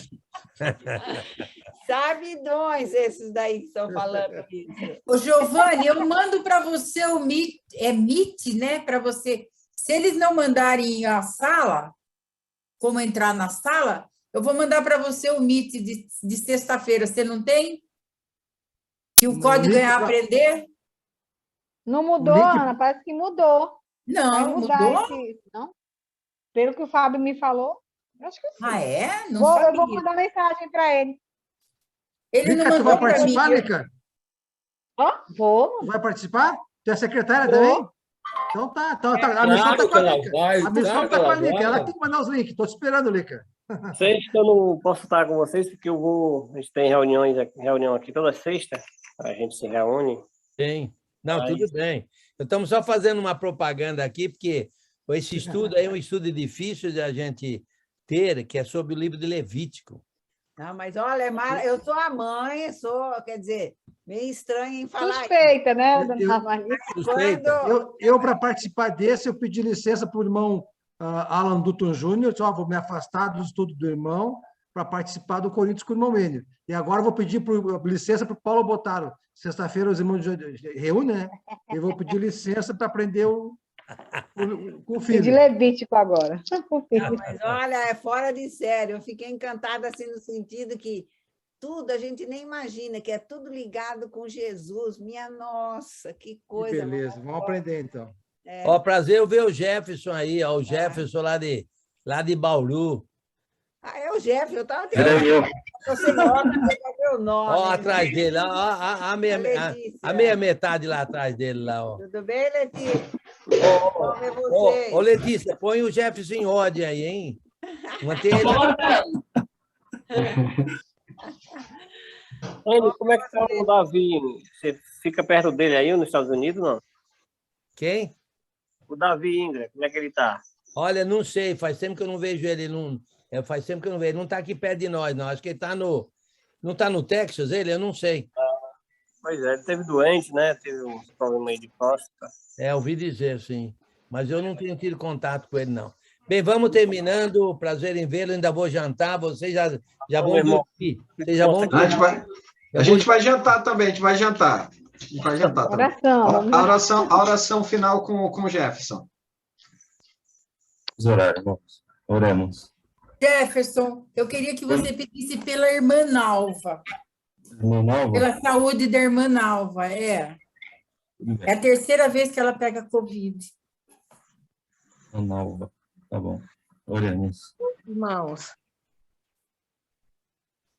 Sabidões esses daí que estão falando isso. Ô, Giovanni, eu mando para você o Meet, Meet, né? Para você. Se eles não mandarem a sala, como entrar na sala, eu vou mandar para você o Meet de sexta-feira. Você não tem? Que o código é aprender? Não mudou, link- Ana, parece que mudou. Vai Não, mudar mudou? não? Pelo que o Fábio me falou, eu acho que sim. Ah, é? Não Eu vou sabia. mandar mensagem para ele. Ele não Lica, tu mandou vai para mim. participar, Lica? Ó, vou. Tu vai participar? Tu é secretária Vou. também? Então tá. A missão tá Claro com a que ela Lica. vai. A missão claro que tá com a ela Lica. vai. Ela que tem que mandar os links. Tô te esperando, Lica. Sexta eu não posso estar com vocês, porque a gente tem reunião aqui toda sexta, a gente se reúne. Tem. Não, Aí. tudo bem. Estamos só fazendo uma propaganda aqui, porque esse estudo aí é um estudo difícil de a gente ter, que é sobre o livro de Levítico. Não, mas olha, eu sou a mãe, quer dizer, meio estranho em falar. Suspeita, né, dona Eu- Marli? Suspeita. Eu para participar desse, eu pedi licença para o irmão Alan Dutton Júnior, vou me afastar do estudo do irmão para participar do Coríntios com o irmão Enio. E agora eu vou pedir licença para o Paulo Botaro. Sexta-feira os irmãos reúnem, né? Eu vou pedir licença para aprender com o De filho. Levítico agora. Mas olha, é fora de sério. Eu fiquei encantada assim no sentido que tudo a gente nem imagina, que é tudo ligado com Jesus. Minha nossa, que Que coisa. beleza, vamos aprender então. Ó, prazer eu ver o Jefferson aí, ó, o Jefferson lá de Bauru. Ah, é o Jeff, eu estava Eu. Você nota meu nome. Ó, atrás dele, ó, a meia metade lá atrás dele, lá, ó. Tudo bem, Letícia? Ó, Como é você? ô, Letícia, põe o Jefferson em ordem aí, hein? Mantém ele. Anny, como é que tá o Davi? Você fica perto dele aí nos Estados Unidos, não? Quem? O Davi Ingra, como é que ele tá? Olha, não sei, faz tempo que eu não vejo ele. Faz tempo que eu não vejo. Ele não está aqui perto de nós, não. Acho que ele está no. Não está no Texas, ele? Eu não sei. Pois é, ele teve doente, né? Teve um problema aí de próstata. É, ouvi dizer, sim. Mas eu não tenho tido contato com ele, não. Bem, vamos terminando. Prazer em vê-lo. Ainda vou jantar. Vocês já vão dormir. Vocês já vão dormir. A gente vai jantar também, a gente vai jantar. A gente vai jantar também. A oração final com o Jefferson. Vamos orar, irmãos. Oremos. Jefferson, eu queria que você pedisse pela irmã Nalva. Irmã Nalva? Pela saúde da irmã Nalva, é. É a terceira vez que ela pega Covid. Irmã Nalva. Tá bom. Oremos. Irmãos.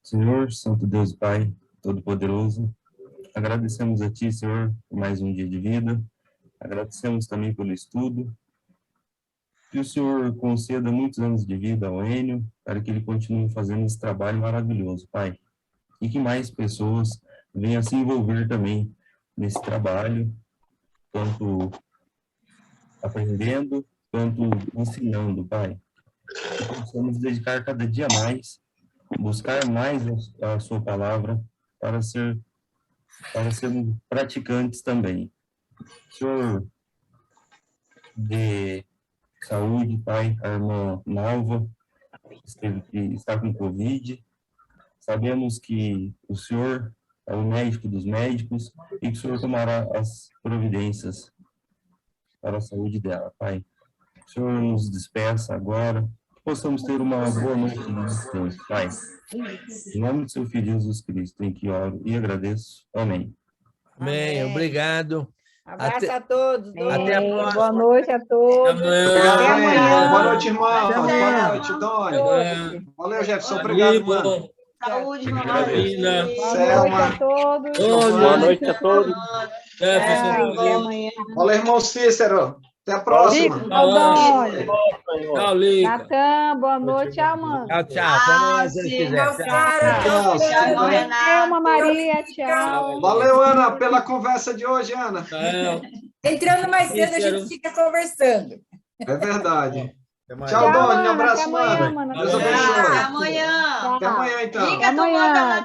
Senhor, Santo Deus Pai, Todo-Poderoso, agradecemos a Ti, Senhor, por mais um dia de vida. Agradecemos também pelo estudo. Que o Senhor conceda muitos anos de vida ao Enio, para que ele continue fazendo esse trabalho maravilhoso, Pai. E que mais pessoas venham se envolver também nesse trabalho, tanto aprendendo, quanto ensinando, Pai. Que possamos dedicar cada dia mais, buscar mais a Sua palavra, para sermos praticantes também. Senhor, de saúde, Pai, a irmã Nalva está com Covid. Sabemos que o Senhor é o médico dos médicos e que o Senhor tomará as providências para a saúde dela, Pai. O Senhor nos despeça agora, que possamos ter uma boa noite de descanso, Pai. Em nome do seu Filho Jesus Cristo, em que oro e agradeço. Amém. Amém, obrigado. Abraço a todos. Até a próxima. Boa noite a todos. Até amanhã. Boa noite, irmão. Até Boa amanhã. noite, Doni. Valeu, Jefferson. Obrigado, mano. Saúde, Carolina. Boa noite a todos. Boa noite a todos. Até amanhã. Valeu, irmão Cícero. Até a próxima. Tchau, Lica. Natan, boa noite, Amanda. Tchau, tchau. Até amanhã, se Deus quiser. Tchau. Tchau, Maria, tchau. Valeu, Ana, pela conversa de hoje, Ana. Entrando mais cedo, a gente fica conversando. É verdade. Até Tchau, Tchau, Doni. Um Ana. abraço, Até amanhã, mano. Mana. Deus abençoe. Amanhã. Até amanhã, então. Até amanhã.